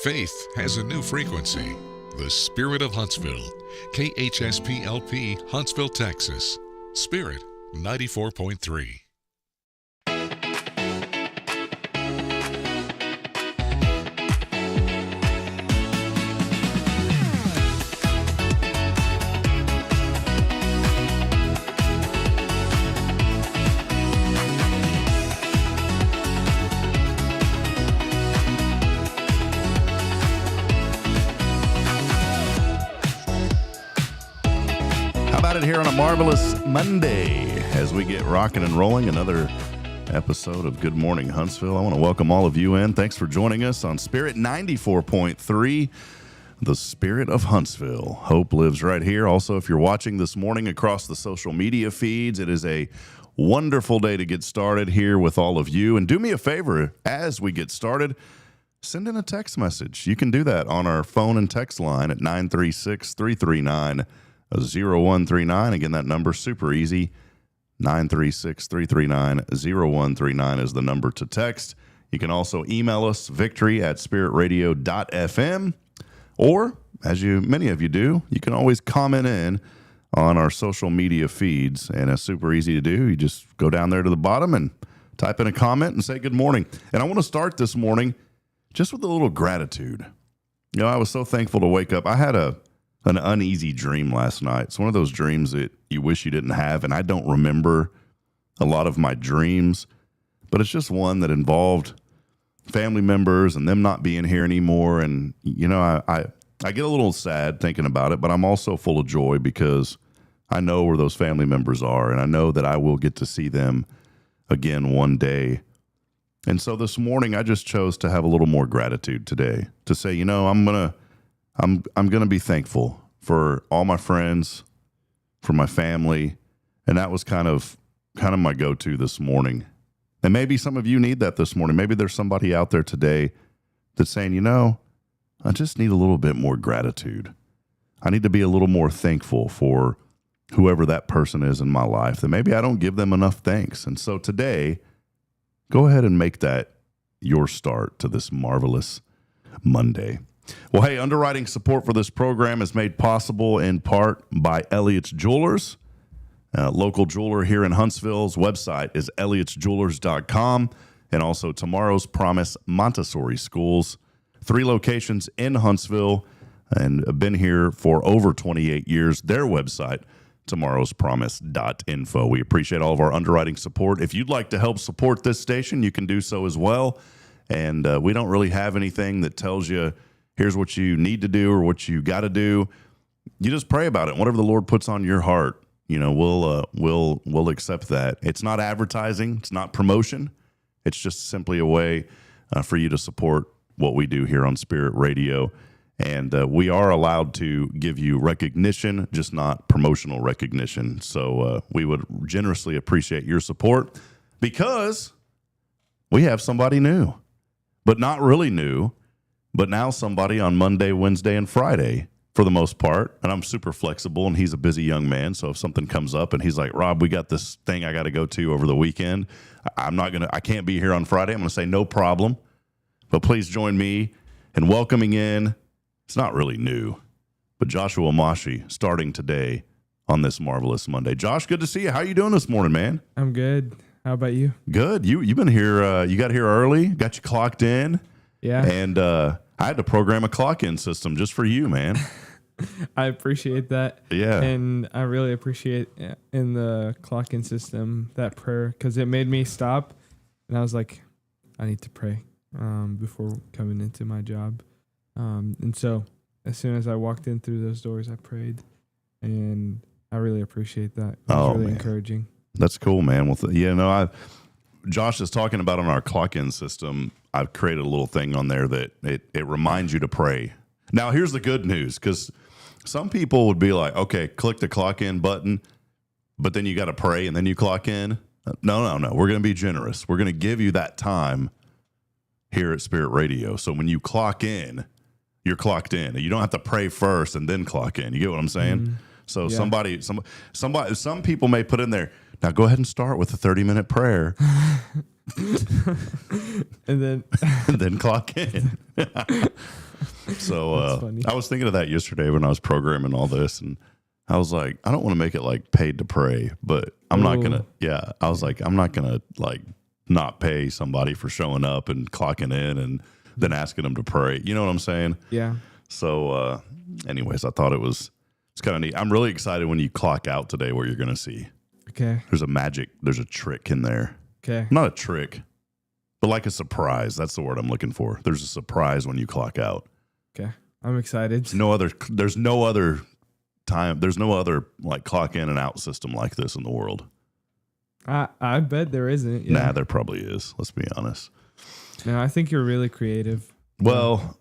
Faith has a new frequency. The Spirit of Huntsville. KHSPLP, Huntsville, Texas. Spirit 94.3. Here on a marvelous Monday as we get rocking and rolling another episode of Good Morning Huntsville. I want to welcome all of you in. Thanks for joining us on Spirit 94.3, the Spirit of Huntsville. Hope lives right here. Also, if you're watching this morning across the social media feeds, it is a wonderful day to get started here with all of you. And do me a favor as we get started, send in a text message. You can do that on our phone and text line at 936-339-0139. Again, that number super easy. 936-339-0139 is the number to text. You can also email us victory@spiritradio.fm, or as many of you do, you can always comment in on our social media feeds, and it's super easy to do. You just go down there to the bottom and type in a comment and say good morning. And I want to start this morning just with a little gratitude. You know, I was so thankful to wake up. I had an uneasy dream last night. It's one of those dreams that you wish you didn't have, and I don't remember a lot of my dreams, but it's just one that involved family members and them not being here anymore. And, you know, I get a little sad thinking about it, but I'm also full of joy because I know where those family members are, and I know that I will get to see them again one day. And so this morning, I just chose to have a little more gratitude today to say, you know, I'm going to be thankful for all my friends, for my family, and that was kind of my go-to this morning. And maybe some of you need that this morning. Maybe there's somebody out there today that's saying, you know, I just need a little bit more gratitude. I need to be a little more thankful for whoever that person is in my life, that maybe I don't give them enough thanks. And so today, go ahead and make that your start to this marvelous Monday. Well, hey, underwriting support for this program is made possible in part by Elliott's Jewelers, a local jeweler here in Huntsville's website is elliotsjewelers.com, and also Tomorrow's Promise Montessori Schools, 3 locations in Huntsville, and have been here for over 28 years. Their website, tomorrowspromise.info. We appreciate all of our underwriting support. If you'd like to help support this station, you can do so as well. And we don't really have anything that tells you, here's what you need to do or what you got to do. You just pray about it. Whatever the Lord puts on your heart, you know, we'll accept that. It's not advertising. It's not promotion. It's just simply a way for you to support what we do here on Spirit Radio. And we are allowed to give you recognition, just not promotional recognition. So we would generously appreciate your support because we have somebody new, but not really new. But now somebody on Monday, Wednesday, and Friday for the most part. And I'm super flexible, and he's a busy young man. So if something comes up and he's like, Rob, we got this thing I got to go to over the weekend. I can't be here on Friday. I'm going to say no problem. But please join me in welcoming in, it's not really new, but Joshua Mashi starting today on this marvelous Monday. Josh, good to see you. How you doing this morning, man? I'm good. How about you? Good. You've been here. You got here early, got you clocked in. Yeah. And I had to program a clock-in system just for you, man. I appreciate that. Yeah. And I really appreciate in the clock-in system that prayer because it made me stop. And I was like, I need to pray before coming into my job. And so as soon as I walked in through those doors, I prayed. And I really appreciate that. It was really encouraging. That's cool, man. Well, Josh is talking about on our clock-in system, I've created a little thing on there that it reminds you to pray. Now, here's the good news, because some people would be like, okay, click the clock-in button, but then you got to pray and then you clock in. No. We're going to be generous. We're going to give you that time here at Spirit Radio. So when you clock in, you're clocked in. You don't have to pray first and then clock in. You get what I'm saying? Mm-hmm. So yeah. Some people may put in there, now go ahead and start with a 30-minute prayer. and then and then clock in. So I was thinking of that yesterday when I was programming all this, and I was like, I don't want to make it like paid to pray, but I'm not gonna. Yeah, I was like, I'm not gonna like not pay somebody for showing up and clocking in and then asking them to pray. You know what I'm saying? Yeah. So, anyways, I thought it's kind of neat. I'm really excited when you clock out today, what you're gonna see. Okay. There's a trick in there. Okay. Not a trick, but like a surprise. That's the word I'm looking for. There's a surprise when you clock out. Okay. I'm excited. There's no other time. There's no other like clock in and out system like this in the world. I bet there isn't. Yeah. Nah, there probably is. Let's be honest. No, I think you're really creative. Well,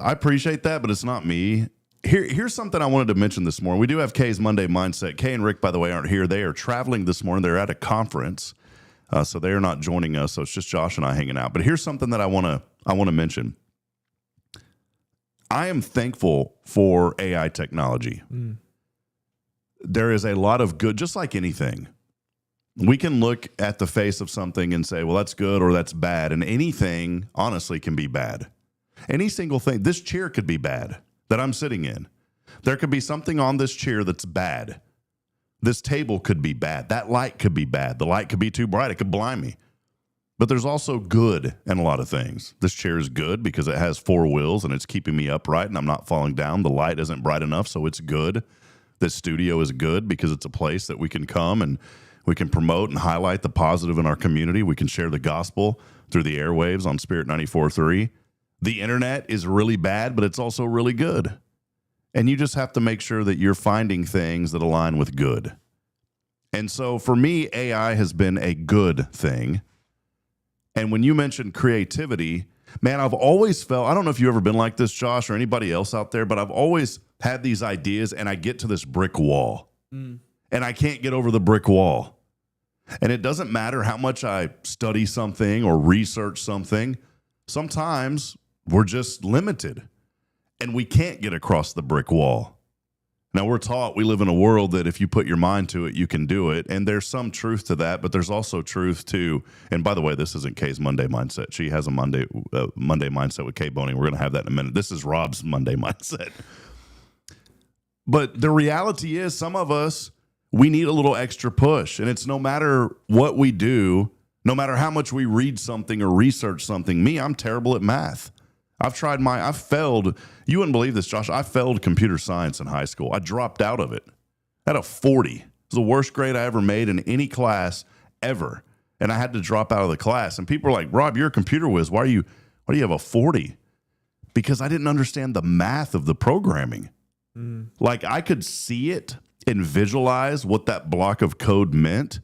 I appreciate that, but it's not me. Here's something I wanted to mention this morning. We do have Kay's Monday Mindset. Kay and Rick, by the way, aren't here. They are traveling this morning. They're at a conference, so they are not joining us. So it's just Josh and I hanging out. But here's something that I want to mention. I am thankful for AI technology. There is a lot of good, just like anything. We can look at the face of something and say, well, that's good or that's bad. And anything, honestly, can be bad. Any single thing. This chair could be bad that I'm sitting in. There could be something on this chair that's bad. This table could be bad. That light could be bad. The light could be too bright. It could blind me. But there's also good in a lot of things. This chair is good because it has 4 wheels and it's keeping me upright and I'm not falling down. The light isn't bright enough, so it's good. This studio is good because it's a place that we can come and we can promote and highlight the positive in our community. We can share the gospel through the airwaves on Spirit 94.3. The internet is really bad, but it's also really good. And you just have to make sure that you're finding things that align with good. And so for me, AI has been a good thing. And when you mentioned creativity, man, I've always felt, I don't know if you've ever been like this, Josh, or anybody else out there, but I've always had these ideas and I get to this brick wall and I can't get over the brick wall. And it doesn't matter how much I study something or research something. Sometimes we're just limited and we can't get across the brick wall. Now, we're taught we live in a world that if you put your mind to it, you can do it. And there's some truth to that, but there's also truth to, and by the way, this isn't Kay's Monday Mindset. She has a Monday Mindset with Kay Boney. We're going to have that in a minute. This is Rob's Monday Mindset. But the reality is some of us, we need a little extra push. And it's no matter what we do, no matter how much we read something or research something. Me, I'm terrible at math. I've failed. You wouldn't believe this, Josh. I failed computer science in high school. I dropped out of it. I had a 40. It was the worst grade I ever made in any class ever. And I had to drop out of the class. And people are like, Rob, you're a computer whiz. Why do you have a 40? Because I didn't understand the math of the programming. Like I could see it and visualize what that block of code meant,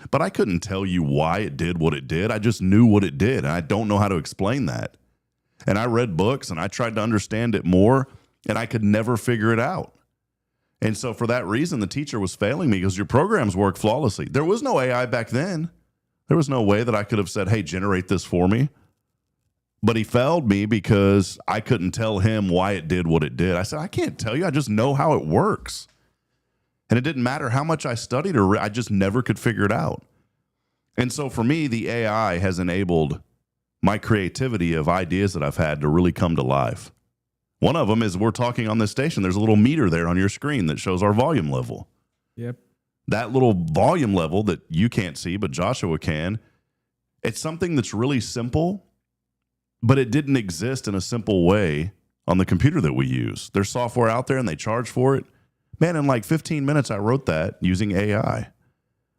but I couldn't tell you why it did what it did. I just knew what it did. And I don't know how to explain that. And I read books and I tried to understand it more and I could never figure it out. And so for that reason, the teacher was failing me because your programs work flawlessly. There was no AI back then. There was no way that I could have said, hey, generate this for me. But he failed me because I couldn't tell him why it did what it did. I said, I can't tell you. I just know how it works. And it didn't matter how much I studied or I just never could figure it out. And so for me, the AI has enabled my creativity of ideas that I've had to really come to life. One of them is we're talking on this station. There's a little meter there on your screen that shows our volume level. Yep. That little volume level that you can't see, but Joshua can, it's something that's really simple, but it didn't exist in a simple way on the computer that we use. There's software out there and they charge for it. Man, in like 15 minutes, I wrote that using AI.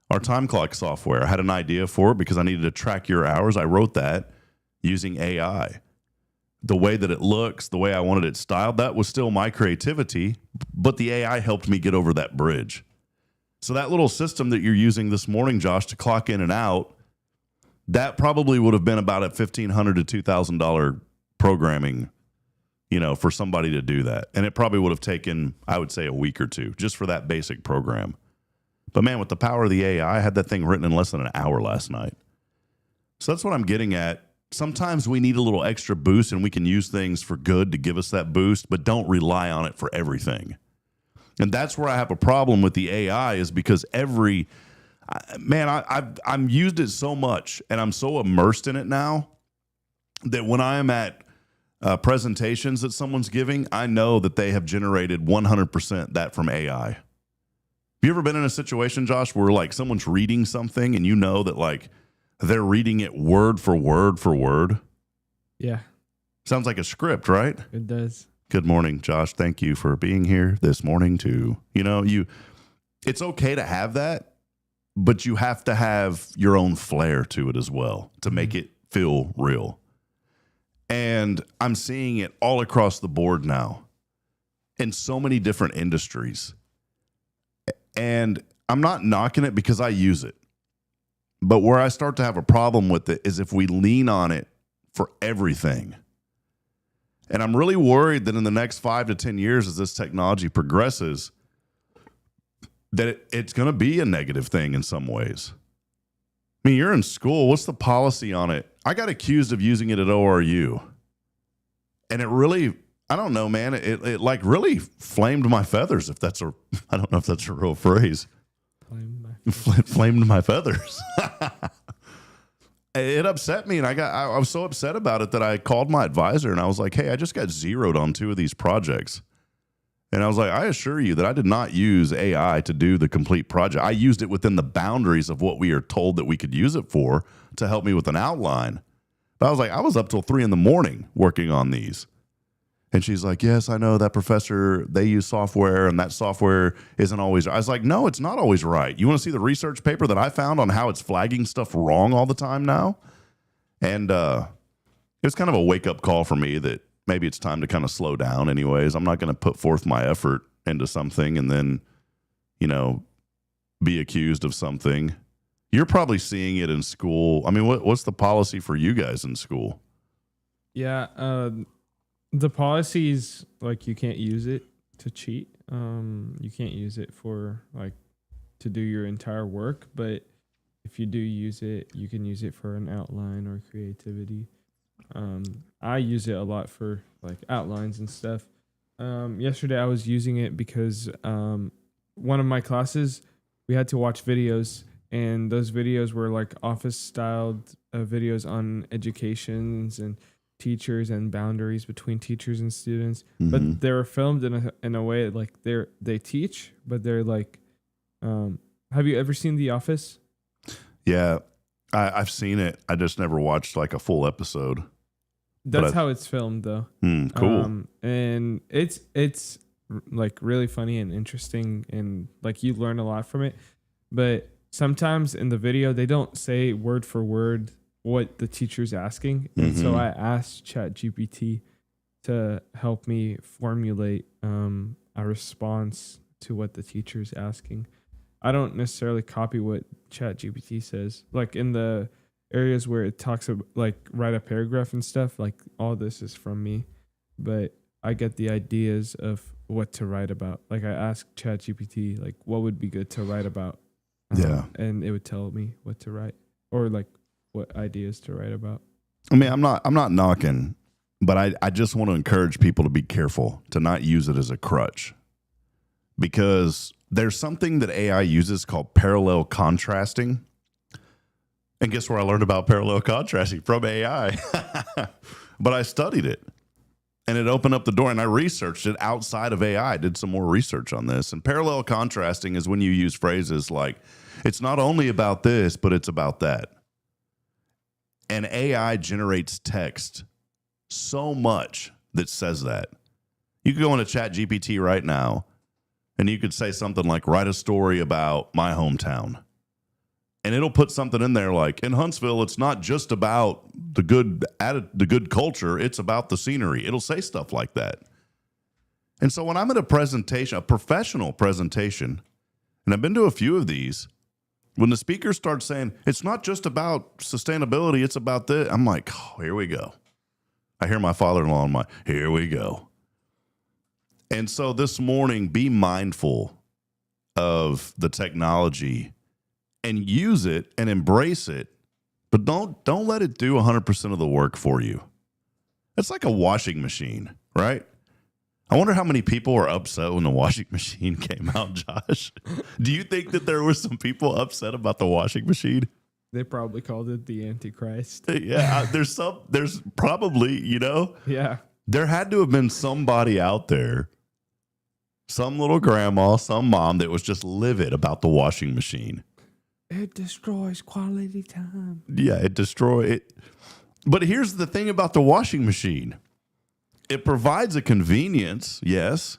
Our time clock software, I had an idea for it because I needed to track your hours. I wrote that using AI. The way that it looks, the way I wanted it styled, that was still my creativity, but the AI helped me get over that bridge. So that little system that you're using this morning, Josh, to clock in and out, that probably would have been about a $1,500 to $2,000 programming, for somebody to do that. And it probably would have taken, I would say, a week or two just for that basic program. But man, with the power of the AI, I had that thing written in less than an hour last night. So that's what I'm getting at. Sometimes we need a little extra boost and we can use things for good to give us that boost, but don't rely on it for everything. And that's where I have a problem with the AI is because I'm used it so much, and I'm so immersed in it now that when I am at presentations that someone's giving, I know that they have generated 100% that from AI. Have you ever been in a situation, Josh, where like someone's reading something and you know that like they're reading it word for word for word? Yeah, Sounds like a script, right? it does. Good morning, Josh. Thank you for being here this morning to, it's okay to have that, but you have to have your own flair to it as well to make it feel real. And I'm seeing it all across the board now in so many different industries. And I'm not knocking it because I use it. But where I start to have a problem with it is if we lean on it for everything. And I'm really worried that in the next 5 to 10 years, as this technology progresses, that it's going to be a negative thing in some ways. I mean, you're in school. What's the policy on it? I got accused of using it at ORU. And it really, I don't know, man. It like really flamed my feathers, if that's I don't know if that's a real phrase. Flamed my feathers. It upset me, and I was so upset about it that I called my advisor, and I was like, hey, I just got zeroed on 2 of these projects. And I was like, I assure you that I did not use AI to do the complete project. I used it within the boundaries of what we are told that we could use it for to help me with an outline. But I was like, I was up till 3 a.m. working on these. And she's like, yes, I know that professor, they use software and that software isn't always. I was like, no, it's not always right. You want to see the research paper that I found on how it's flagging stuff wrong all the time now? And it was kind of a wake up call for me that maybe it's time to kind of slow down anyways. I'm not going to put forth my effort into something and then, be accused of something. You're probably seeing it in school. I mean, what's the policy for you guys in school? Yeah, the policies, like, you can't use it to cheat. You can't use it for like to do your entire work, but if you do use it, you can use it for an outline or creativity. I use it a lot for like outlines and stuff. Yesterday I was using it because one of my classes, we had to watch videos, and those videos were like office styled videos on educations and teachers and boundaries between teachers and students. But they were filmed in a way like they teach, but they're like, have you ever seen The Office? Yeah, I've seen it. I just never watched like a full episode. That's how it's filmed, though. Cool. And it's like really funny and interesting, and like you learn a lot from it. But sometimes in the video, they don't say word for word what the teacher's asking. And so I asked ChatGPT to help me formulate a response to what the teacher's asking. I don't necessarily copy what ChatGPT says. Like in the areas where it talks about like write a paragraph and stuff, like all this is from me, but I get the ideas of what to write about. Like I asked ChatGPT, like what would be good to write about? And it would tell me what to write, or like what ideas to write about. I mean, I'm not knocking, but I just want to encourage people to be careful, to not use it as a crutch, because there's something that AI uses called parallel contrasting. And guess where I learned about parallel contrasting? From AI. But I studied it, and it opened up the door, and I researched it outside of AI. I did some more research on this. And parallel contrasting is when you use phrases like, it's not only about this, but it's about that. And AI generates text so much that says that. You could go into ChatGPT right now, and you could say something like, write a story about my hometown. And it'll put something in there like, in Huntsville, it's not just about the good culture, it's about the scenery. It'll say stuff like that. And so when I'm at a presentation, a professional presentation, and I've been to a few of these, when the speaker starts saying, it's not just about sustainability, it's about this, I'm like, oh, here we go. I hear my father-in-law on here we go. And so this morning, be mindful of the technology and use it and embrace it, but don't let it do 100% of the work for you. It's like a washing machine, right? I wonder how many people were upset when the washing machine came out, Josh. Do you think that there were some people upset about the washing machine? They probably called it the Antichrist. Yeah, there's probably, Yeah. there had to have been somebody out there, some little grandma, some mom that was just livid about the washing machine. It destroys quality time. Yeah, it destroys it. But here's the thing about the washing machine. It provides a convenience, yes,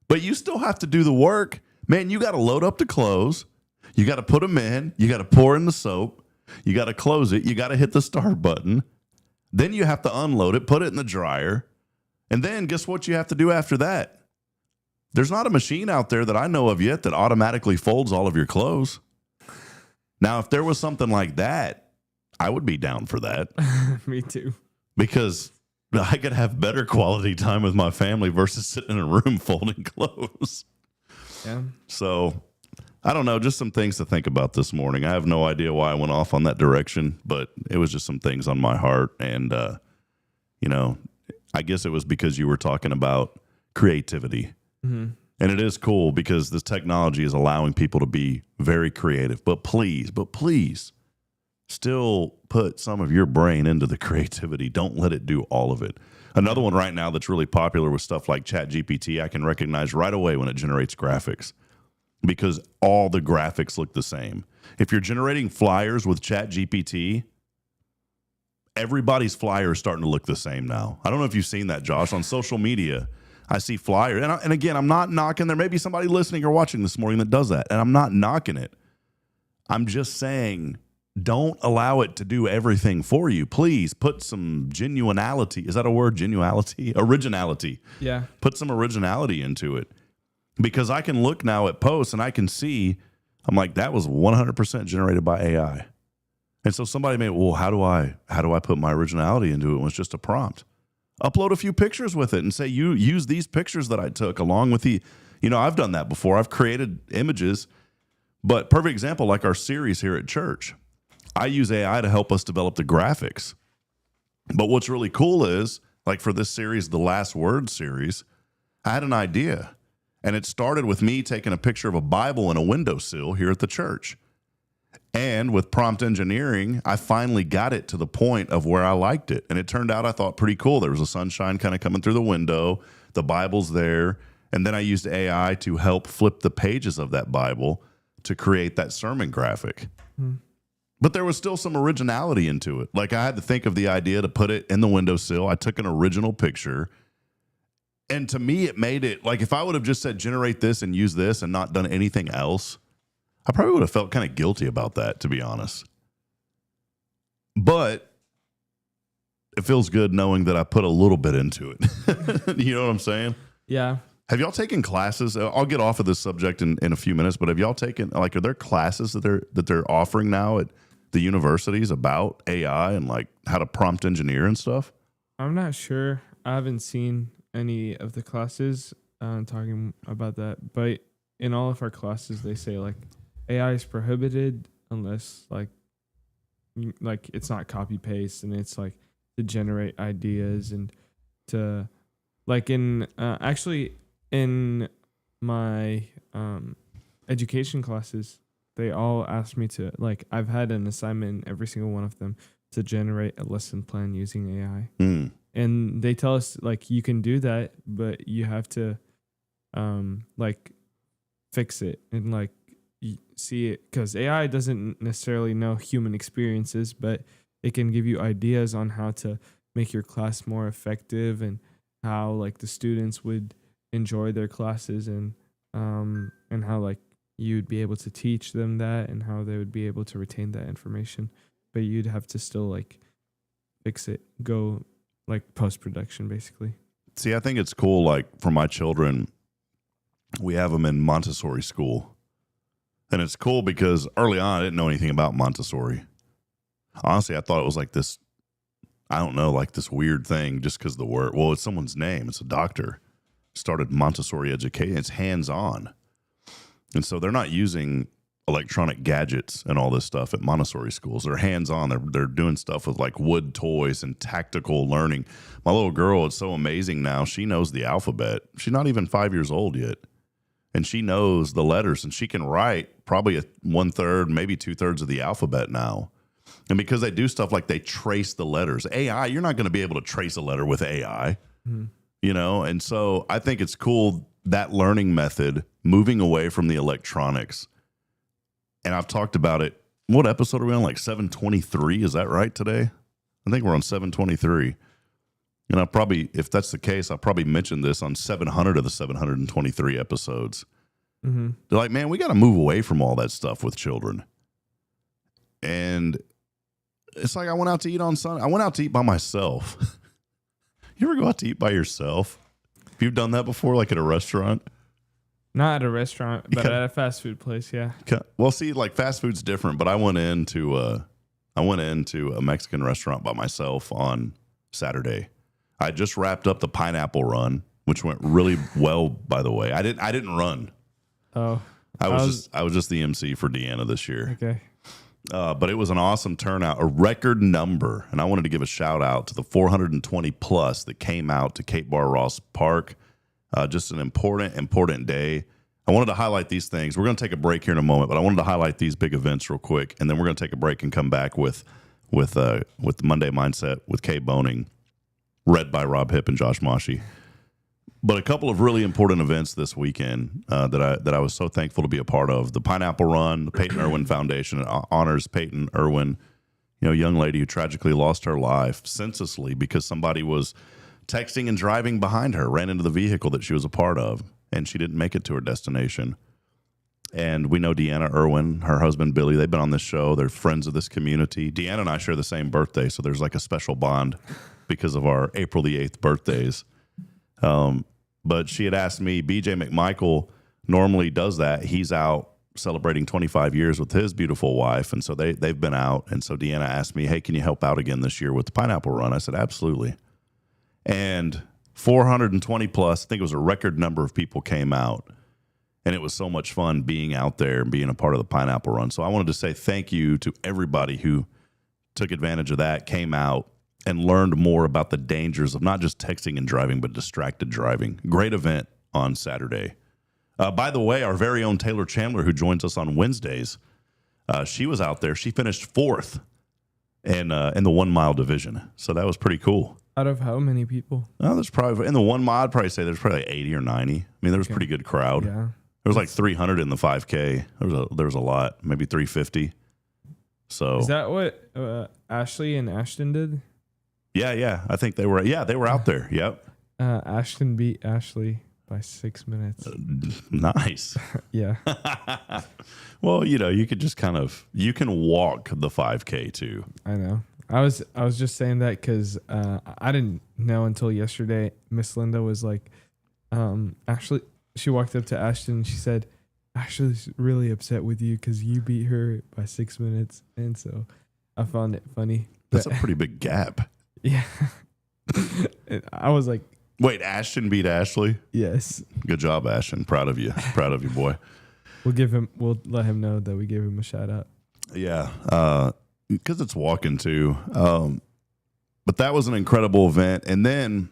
but you still have to do the work. Man, you got to load up the clothes. You got to put them in. You got to pour in the soap. You got to close it. You got to hit the start button. Then you have to unload it, put it in the dryer. And then guess what you have to do after that? There's not a machine out there that I know of yet that automatically folds all of your clothes. Now, if there was something like that, I would be down for that. Me too. Because I could have better quality time with my family versus sitting in a room folding clothes. Yeah. So, I don't know, just some things to think about this morning. I have no idea why I went off on that direction, but it was just some things on my heart. And, I guess it was because you were talking about creativity. Mm-hmm. And it is cool because this technology is allowing people to be very creative. But please, still put some of your brain into the creativity. Don't let it do all of it. Another one right now that's really popular with stuff like ChatGPT, I can recognize right away when it generates graphics because all the graphics look the same. If you're generating flyers with ChatGPT, everybody's flyer is starting to look the same now. I don't know if you've seen that, Josh, on social media. I see flyers. And again, I'm not knocking. There may be somebody listening or watching this morning that does that, and I'm not knocking it. I'm just saying, don't allow it to do everything for you. Please put some genuinity. Is that a word? Genuality? Originality. Yeah. Put some originality into it. Because I can look now at posts and I can see, I'm like, that was 100% generated by AI. And so somebody may, well, how do I put my originality into it when it's just a prompt? Upload a few pictures with it and say, you use these pictures that I took along with I've done that before. I've created images, but perfect example, like our series here at church. I use AI to help us develop the graphics. But what's really cool is, like for this series, the Last Word series, I had an idea. And it started with me taking a picture of a Bible in a windowsill here at the church. And with prompt engineering, I finally got it to the point of where I liked it. And it turned out, I thought, pretty cool. There was a sunshine kind of coming through the window. The Bible's there. And then I used AI to help flip the pages of that Bible to create that sermon graphic. But there was still some originality into it. Like I had to think of the idea to put it in the windowsill. I took an original picture. And to me, it made it, like if I would have just said, generate this and use this and not done anything else, I probably would have felt kind of guilty about that, to be honest. But it feels good knowing that I put a little bit into it. You know what I'm saying? Yeah. Have y'all taken classes? I'll get off of this subject in a few minutes, but have y'all taken, like, are there classes that they're offering now at the universities about AI and like how to prompt engineer and stuff? I'm not sure. I haven't seen any of the classes talking about that, but in all of our classes, they say like AI is prohibited unless like it's not copy paste and it's like to generate ideas and to like in actually in my education classes, they all asked me to like I've had an assignment in every single one of them to generate a lesson plan using AI. And they tell us like you can do that, but you have to like fix it and like see it, because AI doesn't necessarily know human experiences, but it can give you ideas on how to make your class more effective and how like the students would enjoy their classes and how like you'd be able to teach them that and how they would be able to retain that information. But you'd have to still like fix it, go like post-production basically. See, I think it's cool. Like for my children, we have them in Montessori school. And it's cool because early on, I didn't know anything about Montessori. Honestly, I thought it was like this, I don't know, like this weird thing just because the word, well, it's someone's name. It's a doctor. Started Montessori education. It's hands-on. And so they're not using electronic gadgets and all this stuff at Montessori schools. They're hands-on. They're doing stuff with like wood toys and tactical learning. My little girl is so amazing now. She knows the alphabet. She's not even 5 years old yet. And she knows the letters, and she can write probably 1/3, maybe 2/3 of the alphabet now. And because they do stuff like they trace the letters, AI, you're not going to be able to trace a letter with AI, you know? And so I think it's cool, that learning method, moving away from the electronics. And I've talked about it. What episode are we on? Like 723? Is that right today? I think we're on 723. And I probably, if that's the case, I probably mentioned this on 700 of the 723 episodes. They're like, man, we got to move away from all that stuff with children. And it's like I went out to eat on Sunday. I went out to eat by myself. You ever go out to eat by yourself? Have you done that before, like at a restaurant? Not at a restaurant, but at a fast food place, yeah. Well, see, like fast food's different, but I went into a Mexican restaurant by myself on Saturday. I just wrapped up the pineapple run, which went really well, by the way. I didn't run. Oh. I was just the MC for Deanna this year. Okay. But it was an awesome turnout, a record number. And I wanted to give a shout out to the 420 plus that came out to Cape Bar Ross Park. Just an important day. I wanted to highlight these things. We're going to take a break here in a moment, but I wanted to highlight these big events real quick. And then we're going to take a break and come back with the Monday Mindset with Kay Boning, read by Rob Hipp and Josh Mashi. But a couple of really important events this weekend that I was so thankful to be a part of. The Pineapple Run, the Peyton Irwin Foundation honors Peyton Irwin, young lady who tragically lost her life senselessly because somebody was texting and driving behind her, ran into the vehicle that she was a part of, and she didn't make it to her destination. And we know Deanna Irwin, her husband Billy, they've been on this show. They're friends of this community. Deanna and I share the same birthday, so there's like a special bond because of our April the 8th birthdays. But she had asked me, BJ McMichael normally does that. He's out celebrating 25 years with his beautiful wife, and so they've been out. And so Deanna asked me, hey, can you help out again this year with the Pineapple Run? I said, absolutely. And 420 plus, I think it was a record number of people came out. And it was so much fun being out there and being a part of the Pineapple Run. So I wanted to say thank you to everybody who took advantage of that, came out, and learned more about the dangers of not just texting and driving, but distracted driving. Great event on Saturday. By the way, our very own Taylor Chandler, who joins us on Wednesdays, she was out there. She finished 4th in the 1 mile division. So that was pretty cool. Out of how many people? There's probably, in the 1 mile, I'd probably say there's probably like 80 or 90. I mean, there was a pretty good crowd. Yeah. There was like 300 in the 5K. There was a lot, maybe 350. So is that what Ashley and Ashton did? Yeah. I think they were out there. Yep. Ashton beat Ashley by 6 minutes. Nice. Yeah. Well, you could just you can walk the 5K too. I know. I was just saying that because I didn't know until yesterday. Miss Linda was like, Ashley. She walked up to Ashton and she said, Ashley's really upset with you because you beat her by 6 minutes. And so I found it funny. That's a pretty big gap. Yeah. I was like, wait, Ashton beat Ashley? Yes. Good job, Ashton. Proud of you. Proud of you, boy. We'll let him know that we gave him a shout out. Yeah. Because it's walking too. But that was an incredible event. And then,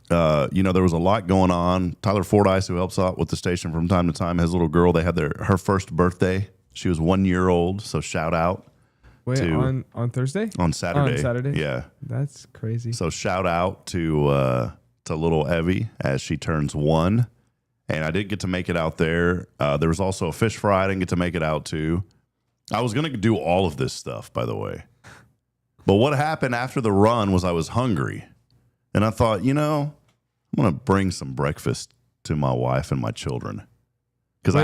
there was a lot going on. Tyler Fordyce, who helps out with the station from time to time, his little girl, they had her first birthday. She was 1 year old. So shout out. Wait, on Thursday? On Saturday. On Saturday? Yeah. That's crazy. So shout out to little Evie as she turns 1. And I didn't get to make it out there. There was also a fish fry I didn't get to make it out to. I was going to do all of this stuff, by the way. But what happened after the run was I was hungry. And I thought, I'm going to bring some breakfast to my wife and my children. Because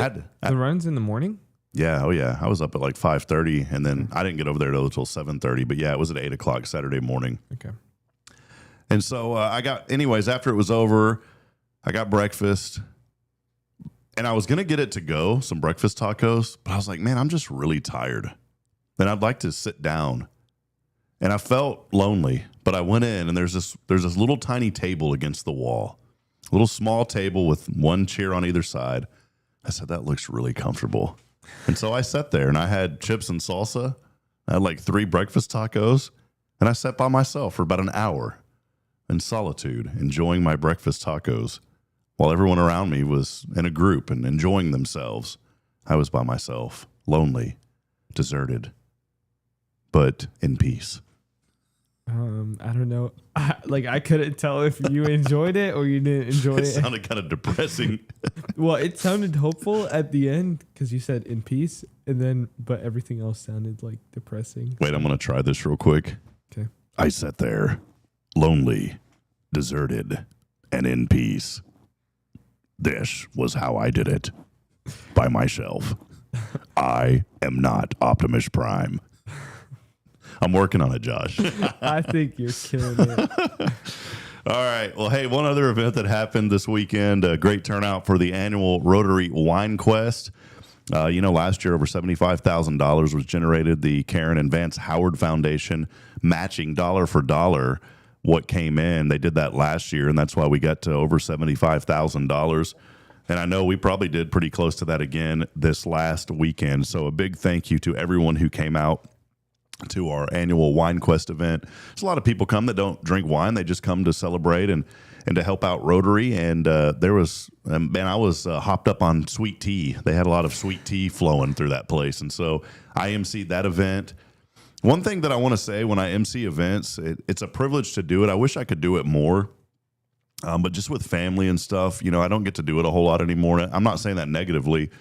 the run's in the morning? Yeah. Oh, yeah. I was up at like 5:30, and then I didn't get over there until 7:30. But, yeah, it was at 8 o'clock Saturday morning. Okay. And so after it was over, I got breakfast. And I was going to get it to go, some breakfast tacos. But I was like, man, I'm just really tired. And I'd like to sit down. And I felt lonely. But I went in, and there's this little tiny table against the wall. A little small table with one chair on either side. I said, that looks really comfortable. And so I sat there and I had chips and salsa. I had like 3 breakfast tacos, and I sat by myself for about an hour in solitude, enjoying my breakfast tacos while everyone around me was in a group and enjoying themselves. I was by myself, lonely, deserted, but in peace. I don't know. I couldn't tell if you enjoyed it or you didn't enjoy It it. sounded kind of depressing. Well, it sounded hopeful at the end because you said in peace, but everything else sounded like depressing. Wait, I'm going to try this real quick. Okay. I sat there, lonely, deserted, and in peace. This was how I did it. By myself. I am not Optimus Prime. I'm working on it, Josh. I think you're killing it. All right. Well, hey, one other event that happened this weekend, a great turnout for the annual Rotary Wine Quest. Last year over $75,000 was generated. The Karen and Vance Howard Foundation matching dollar for dollar what came in. They did that last year, and that's why we got to over $75,000. And I know we probably did pretty close to that again this last weekend. So a big thank you to everyone who came out to our annual Wine Quest event. There's a lot of people come that don't drink wine. They just come to celebrate and to help out Rotary. And I was hopped up on sweet tea. They had a lot of sweet tea flowing through that place. And so I emceed that event. One thing that I want to say when I MC events, it's a privilege to do it. I wish I could do it more. But just with family and stuff, I don't get to do it a whole lot anymore. I'm not saying that negatively,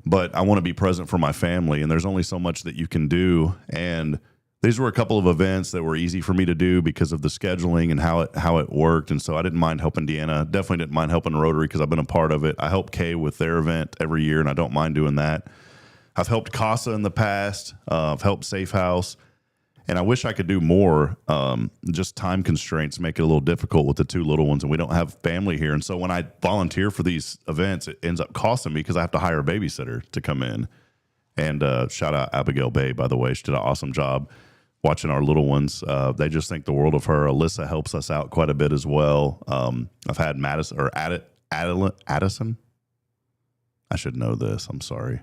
but I want to be present for my family, and there's only so much that you can do. And these were a couple of events that were easy for me to do because of the scheduling and how it worked. And so I didn't mind helping Deanna. Definitely didn't mind helping Rotary because I've been a part of it. I help Kay with their event every year, and I don't mind doing that. I've helped CASA in the past. I've helped Safe House. And I wish I could do more. Just time constraints make it a little difficult with the 2 little ones, and we don't have family here. And so when I volunteer for these events, it ends up costing me because I have to hire a babysitter to come in. And shout out Abigail Bay, by the way. She did an awesome job watching our little ones. They just think the world of her. Alyssa helps us out quite a bit as well. I've had Addison. I should know this. I'm sorry.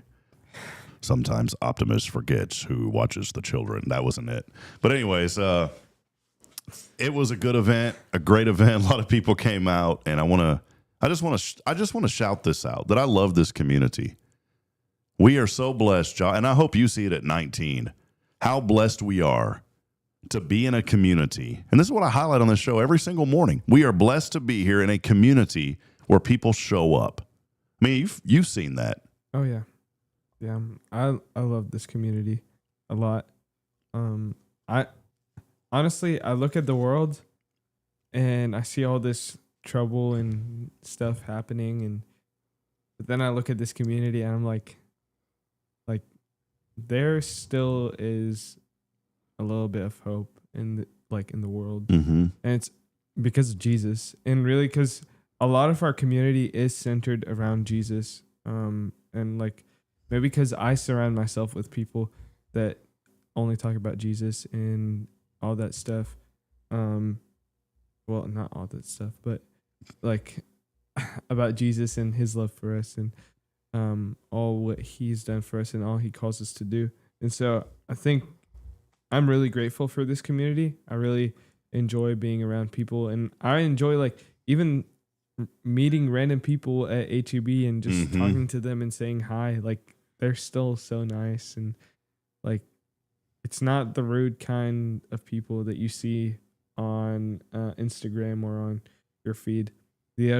Sometimes Optimus forgets who watches the children. That wasn't it. But anyways, it was a good event, a great event. A lot of people came out, and I just want to shout this out that I love this community. We are so blessed, Josh, and I hope you see it at 19. How blessed we are to be in a community. And this is what I highlight on this show every single morning. We are blessed to be here in a community where people show up. I mean, you've seen that. Oh, yeah. Yeah, I love this community a lot. I honestly look at the world and I see all this trouble and stuff happening, but then I look at this community and I'm like there still is a little bit of hope in the world, and it's because of Jesus, and really because a lot of our community is centered around Jesus, and maybe because I surround myself with people that only talk about Jesus and all that stuff. Well, not all that stuff, but about Jesus and his love for us and all what he's done for us and all he calls us to do. And so I think I'm really grateful for this community. I really enjoy being around people, and I enjoy even meeting random people at HEB and just talking to them and saying hi. They're still so nice, and it's not the rude kind of people that you see on Instagram or on your feed. The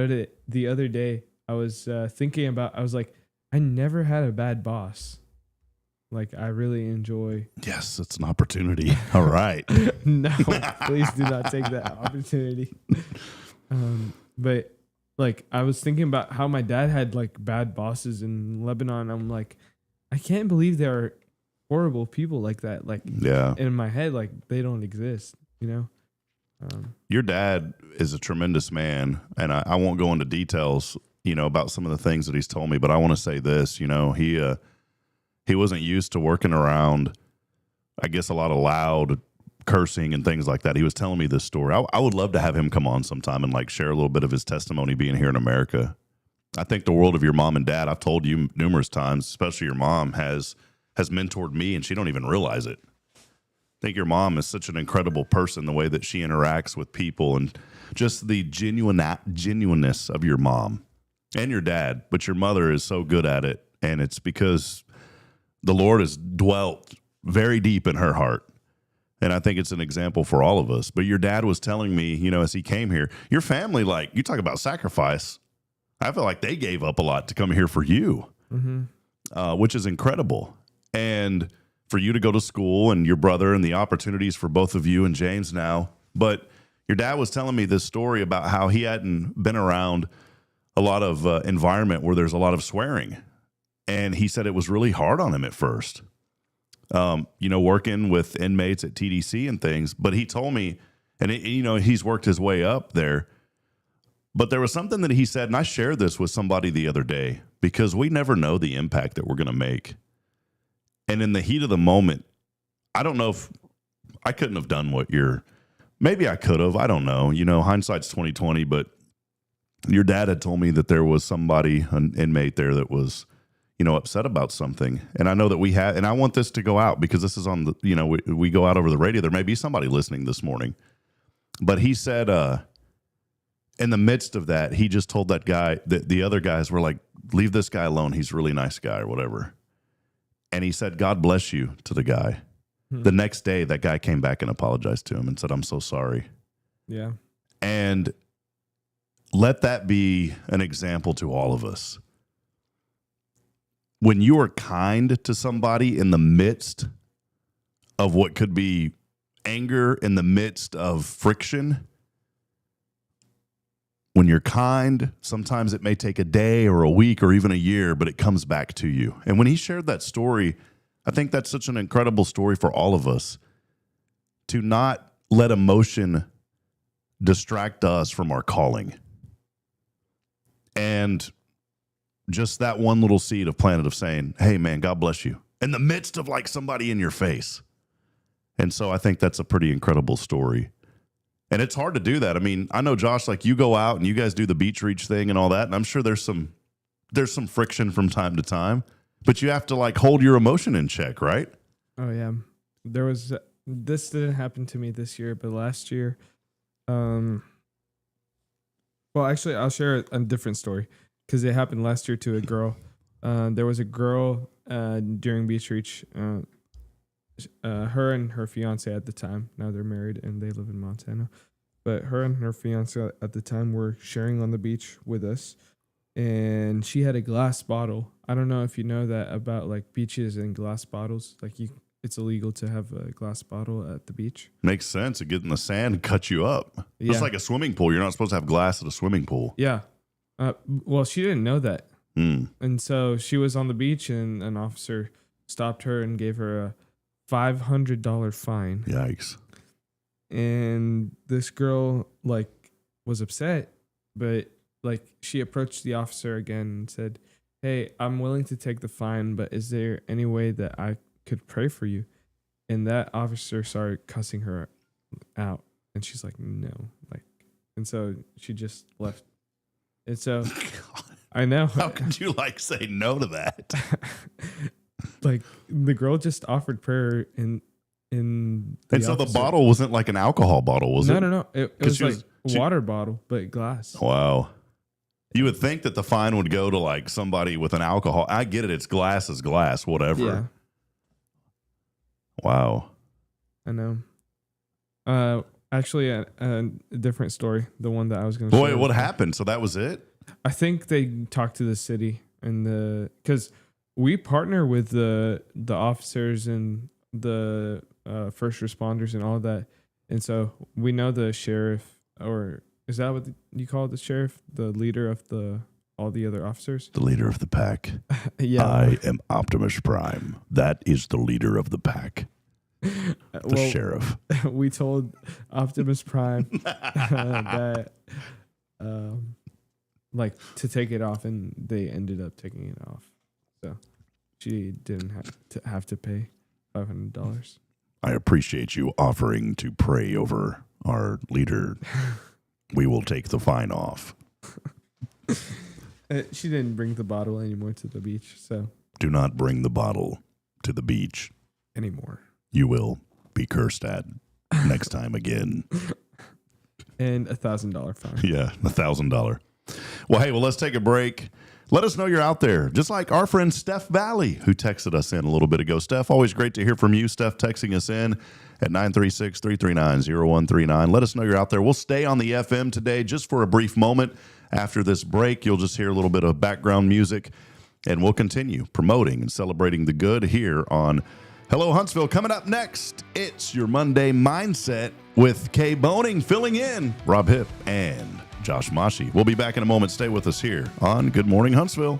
other day, I was thinking about. I was like, I never had a bad boss. I really enjoy. Yes, it's an opportunity. All right. No, please do not take that opportunity. But I was thinking about how my dad had bad bosses in Lebanon. I'm like, I can't believe there are horrible people like that. Yeah. In my head, they don't exist, Your dad is a tremendous man, and I won't go into details, about some of the things that he's told me, but I want to say this, he wasn't used to working around, I guess, a lot of loud cursing and things like that. He was telling me this story. I would love to have him come on sometime and share a little bit of his testimony being here in America. I think the world of your mom and dad. I've told you numerous times, especially your mom has mentored me, and she don't even realize it. I think your mom is such an incredible person, the way that she interacts with people, and just the genuineness of your mom and your dad. But your mother is so good at it, and it's because the Lord has dwelt very deep in her heart. And I think it's an example for all of us. But your dad was telling me, you know, as he came here, your family, like, you talk about sacrifice. I feel like they gave up a lot to come here for you, which is incredible. And for you to go to school and your brother and the opportunities for both of you and James now. But your dad was telling me this story about how he hadn't been around a lot of environment where there's a lot of swearing. And he said it was really hard on him at first, you know, working with inmates at TDC and things. But he told me, and you know, he's worked his way up there. But there was something that he said, and I shared this with somebody the other day, because we never know the impact that we're going to make. And in the heat of the moment, I don't know if I couldn't have done what maybe I could have. I don't know. You know, hindsight's 2020, but your dad had told me that there was somebody, an inmate there that was, you know, upset about something. And I know that we had, and I want this to go out because this is on the, you know, we go out over the radio. There may be somebody listening this morning, but he said, in the midst of that, he just told that guy that the other guys were like, leave this guy alone. He's a really nice guy or whatever. And he said, God bless you to the guy. The next day, that guy came back and apologized to him and said, I'm so sorry. Yeah. And let that be an example to all of us. When you are kind to somebody in the midst of what could be anger, in the midst of friction, when you're kind, sometimes it may take a day or a week or even a year, but it comes back to you. And when he shared that story, I think that's such an incredible story for all of us, to not let emotion distract us from our calling. And just that one little seed of planted of saying, hey, man, God bless you, in the midst of like somebody in your face. And so I think that's a pretty incredible story. And it's hard to do that. I mean, I know, Josh, like you go out and you guys do the beach reach thing and all that, and I'm sure there's some friction from time to time, but you have to like hold your emotion in check, right? Oh yeah. This didn't happen to me this year, but last year, well, actually I'll share a different story because it happened last year to a girl. There was a girl during beach reach, her and her fiance at the time, now they're married and they live in Montana, but her and her fiance at the time were sharing on the beach with us, and she had a glass bottle. I don't know if you know that about like beaches and glass bottles, like it's illegal to have a glass bottle at the beach. Makes sense. It get in the sand and cut you up. Yeah. Just like a swimming pool. You're not supposed to have glass at a swimming pool. Yeah. Well, she didn't know that. And so she was on the beach and an officer stopped her and gave her a $500 fine. Yikes. And this girl like was upset, but like she approached the officer again and said, hey, I'm willing to take the fine, but is there any way that I could pray for you? And that officer started cussing her out, and she's like, no, like, and so she just left. And so I know. How could you like say no to that? Like the girl just offered prayer and so the bottle wasn't like an alcohol bottle, was it? No. It was like a water bottle, but glass. Wow. You would think that the fine would go to like somebody with an alcohol. I get it. It's glass is glass, whatever. Yeah. Wow. I know. Actually, a different story. The one that I was going to Boy, what happened? So that was it? I think they talked to the city and because we partner with the officers and the first responders and all of that. And so we know the sheriff, or is that what you call it, the sheriff, the leader of all the other officers? The leader of the pack. Yeah. I am Optimus Prime. That is the leader of the pack. The sheriff. We told Optimus Prime that like to take it off, and they ended up taking it off. So she didn't have to pay $500. I appreciate you offering to pray over our leader. We will take the fine off. She didn't bring the bottle anymore to the beach, so Do not bring the bottle to the beach. anymore. You will be cursed at next time again. And $1,000 fine. Yeah, $1,000. Well, hey, let's take a break. Let us know you're out there, just like our friend Steph Valley, who texted us in a little bit ago. Steph, always great to hear from you. Steph texting us in at 936-339-0139. Let us know you're out there. We'll stay on the FM today just for a brief moment. After this break, you'll just hear a little bit of background music, and we'll continue promoting and celebrating the good here on Hello Huntsville. Coming up next, it's your Monday Mindset with Kay Boning filling in Rob Hipp and Josh Mashi. We'll be back in a moment. Stay with us here on Good Morning Huntsville.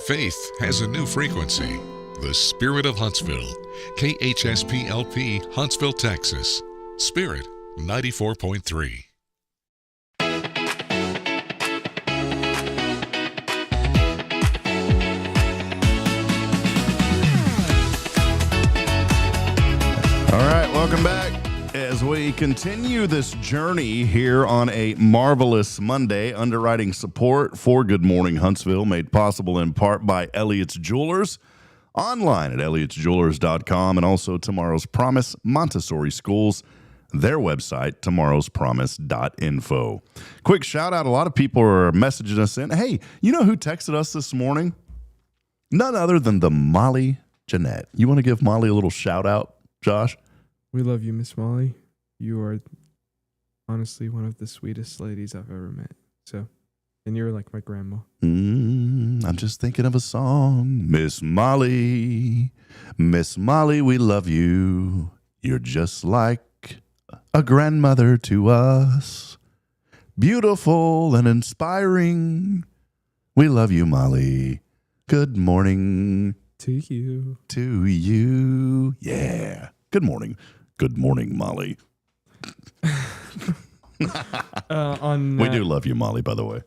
Faith has a new frequency. The Spirit of Huntsville. KHSPLP, Huntsville, Texas. Spirit 94.3. All right, welcome back as we continue this journey here on a marvelous Monday. Underwriting support for Good Morning Huntsville, made possible in part by Elliott's Jewelers, online at elliotsjewelers.com, and also Tomorrow's Promise Montessori Schools, their website, tomorrowspromise.info. Quick shout out, a lot of people are messaging us in. Hey, you know who texted us this morning? None other than the Molly Jeanette. You want to give Molly a little shout out, Josh? We love you, Miss Molly. You are honestly one of the sweetest ladies I've ever met. So, and you're like my grandma. I'm just thinking of a song. Miss Molly, we love you. You're just like a grandmother to us. Beautiful and inspiring. We love you, Molly. Good morning To you. to you. Yeah. Good morning. Good morning, Molly. We do love you, Molly, by the way.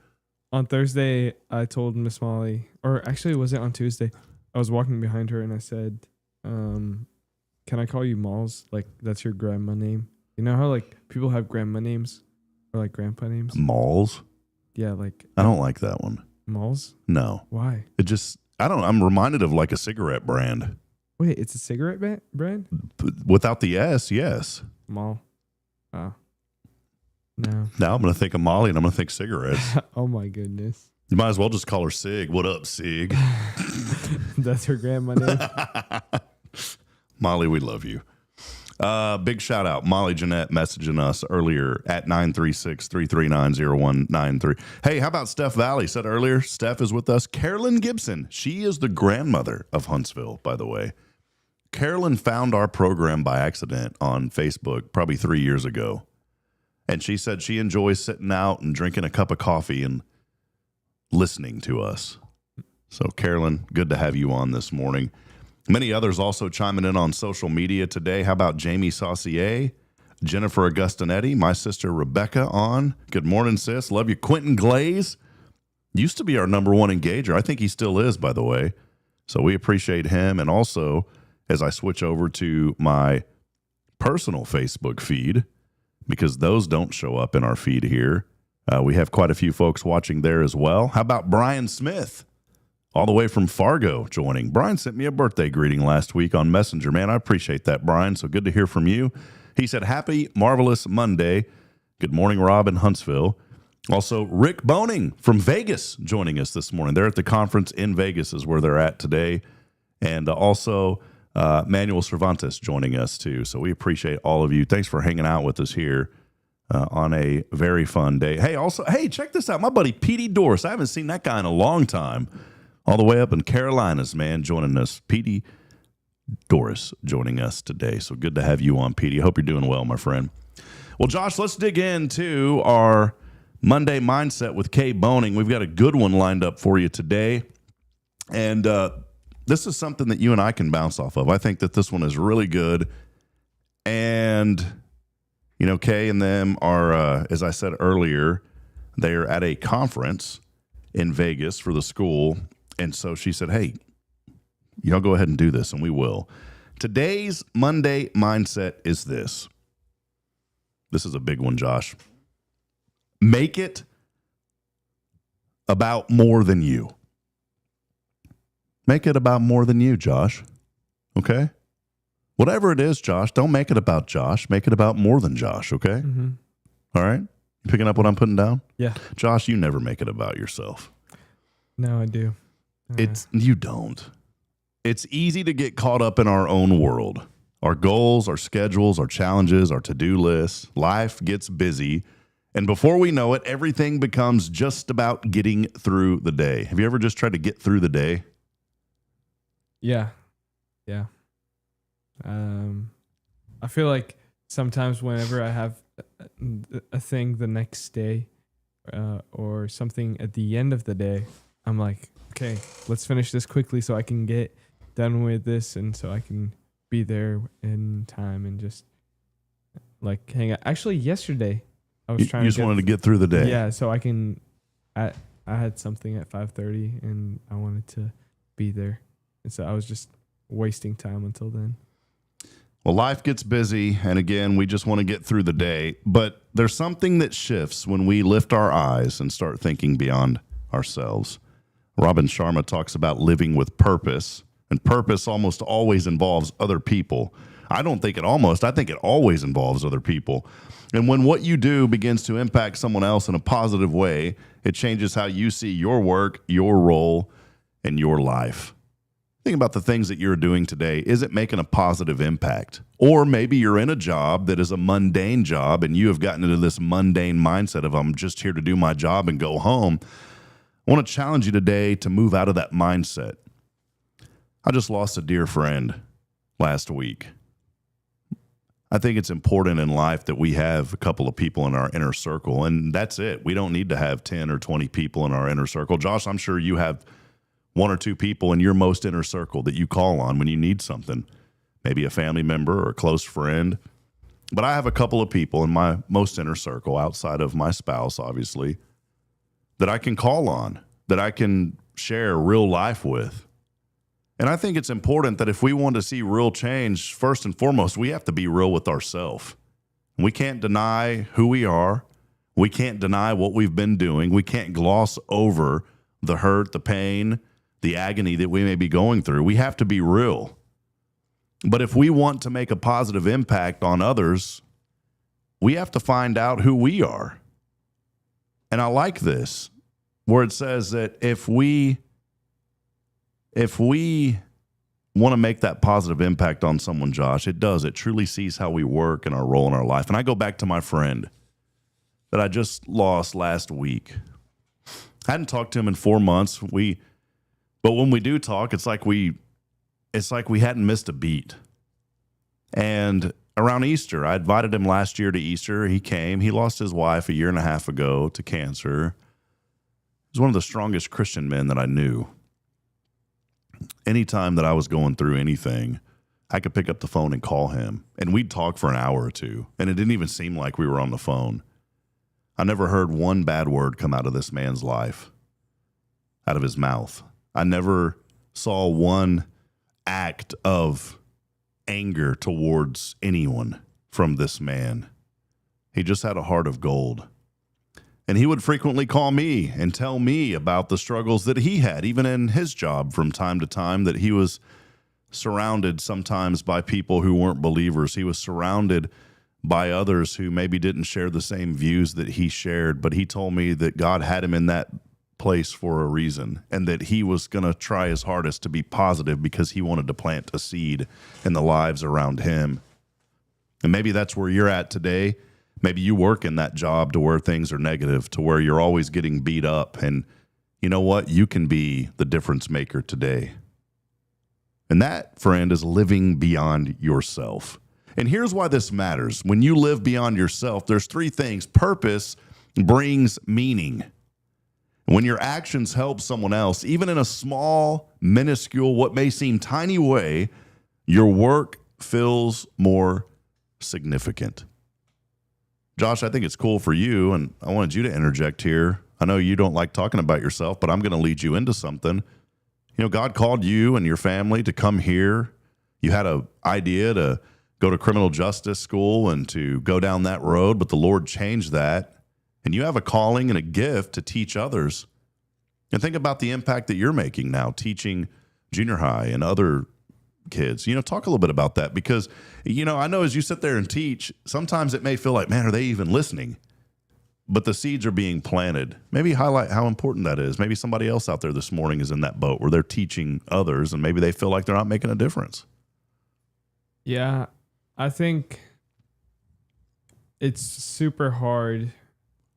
On Thursday, I told Miss Molly, or actually, was it on Tuesday? I was walking behind her and I said, can I call you Malls? Like, that's your grandma name. You know how, like, people have grandma names or, like, grandpa names? Malls? Yeah, like. I don't like that one. Malls? No. Why? It just, I don't know. I'm reminded of like a cigarette brand. Wait, it's a cigarette brand? Without the S, yes. Mall. Oh. No. Now I'm going to think of Molly and I'm going to think cigarettes. Oh, my goodness. You might as well just call her Sig. What up, Sig? That's her grandma name. Molly, we love you. Big shout out. Molly Jeanette messaging us earlier at 936-339-0193. Hey, how about Steph Valley? Said earlier, Steph is with us. Carolyn Gibson. She is the grandmother of Huntsville, by the way. Carolyn found our program by accident on Facebook probably 3 years ago. And she said she enjoys sitting out and drinking a cup of coffee and listening to us. So, Carolyn, good to have you on this morning. Many others also chiming in on social media today. How about Jamie Saucier, Jennifer Augustinetti, my sister Rebecca on. Good morning, sis. Love you. Quentin Glaze used to be our number one engager. I think he still is, by the way. So we appreciate him. And also, as I switch over to my personal Facebook feed, because those don't show up in our feed here, we have quite a few folks watching there as well. How about Brian Smith, all the way from Fargo, joining? Brian sent me a birthday greeting last week on Messenger. Man, I appreciate that, Brian. So good to hear from you. He said, happy, marvelous Monday. Good morning, Rob in Huntsville. Also, Rick Boning from Vegas joining us this morning. They're at the conference in Vegas is where they're at today. And also Manuel Cervantes joining us too. So we appreciate all of you. Thanks for hanging out with us here on a very fun day. Hey, check this out. My buddy Petey Doris. I haven't seen that guy in a long time. All the way up in Carolinas, man, joining us. Petey Doris joining us today. So good to have you on, Petey. Hope you're doing well, my friend. Well, Josh, let's dig into our Monday Mindset with Kay Boning. We've got a good one lined up for you today. And this is something that you and I can bounce off of. I think that this one is really good. And, you know, Kay and them are, as I said earlier, they're at a conference in Vegas for the school. And so she said, hey, y'all go ahead and do this, and we will. Today's Monday Mindset is this. This is a big one, Josh. Make it about more than you. Make it about more than you, Josh. Okay? Whatever it is, Josh, don't make it about Josh. Make it about more than Josh, okay? Mm-hmm. All right? You picking up what I'm putting down? Yeah. Josh, you never make it about yourself. No, I do. You don't. It's easy to get caught up in our own world. Our goals, our schedules, our challenges, our to-do lists. Life gets busy. And before we know it, everything becomes just about getting through the day. Have you ever just tried to get through the day? Yeah. Yeah. I feel like sometimes whenever I have a thing the next day or something at the end of the day, I'm like, okay, let's finish this quickly so I can get done with this and so I can be there in time and just like hang out. Actually, yesterday I was trying to just wanted to get through the day. Yeah, so I can. I had something at 5:30 and I wanted to be there, and so I was just wasting time until then. Well, life gets busy, and again, we just want to get through the day. But there's something that shifts when we lift our eyes and start thinking beyond ourselves. Robin Sharma talks about living with purpose, and purpose almost always involves other people. I think it always involves other people. And when what you do begins to impact someone else in a positive way, it changes how you see your work, your role, and your life. Think about the things that you're doing today. Is it making a positive impact? Or maybe you're in a job that is a mundane job and you have gotten into this mundane mindset of I'm just here to do my job and go home. I want to challenge you today to move out of that mindset. I just lost a dear friend last week. I think it's important in life that we have a couple of people in our inner circle, and that's it. We don't need to have 10 or 20 people in our inner circle. Josh, I'm sure you have one or two people in your most inner circle that you call on when you need something, maybe a family member or a close friend. But I have a couple of people in my most inner circle, outside of my spouse, obviously, that I can call on, that I can share real life with. And I think it's important that if we want to see real change, first and foremost, we have to be real with ourselves. We can't deny who we are. We can't deny what we've been doing. We can't gloss over the hurt, the pain, the agony that we may be going through. We have to be real. But if we want to make a positive impact on others, we have to find out who we are. And I like this, where it says that if we want to make that positive impact on someone, Josh, it does. It truly sees how we work and our role in our life. And I go back to my friend that I just lost last week. I hadn't talked to him in 4 months. But when we do talk, it's like we hadn't missed a beat. And around Easter. I invited him last year to Easter. He came. He lost his wife a year and a half ago to cancer. He was one of the strongest Christian men that I knew. Anytime that I was going through anything, I could pick up the phone and call him, and we'd talk for an hour or two, and it didn't even seem like we were on the phone. I never heard one bad word come out of this man's life, out of his mouth. I never saw one act of anger towards anyone from this man. He just had a heart of gold. And he would frequently call me and tell me about the struggles that he had, even in his job from time to time, that he was surrounded sometimes by people who weren't believers. He was surrounded by others who maybe didn't share the same views that he shared, but he told me that God had him in that place for a reason, and that he was going to try his hardest to be positive because he wanted to plant a seed in the lives around him. And maybe that's where you're at today. Maybe you work in that job to where things are negative, to where you're always getting beat up. And you know what? You can be the difference maker today. And that, friend, is living beyond yourself. And here's why this matters. When you live beyond yourself, there's three things. Purpose brings meaning. When your actions help someone else, even in a small, minuscule, what may seem tiny way, your work feels more significant. Josh, I think it's cool for you, and I wanted you to interject here. I know you don't like talking about yourself, but I'm going to lead you into something. You know, God called you and your family to come here. You had an idea to go to criminal justice school and to go down that road, but the Lord changed that. And you have a calling and a gift to teach others. And think about the impact that you're making now, teaching junior high and other kids. You know, talk a little bit about that because, you know, I know as you sit there and teach, sometimes it may feel like, man, are they even listening? But the seeds are being planted. Maybe highlight how important that is. Maybe somebody else out there this morning is in that boat where they're teaching others and maybe they feel like they're not making a difference. Yeah, I think it's super hard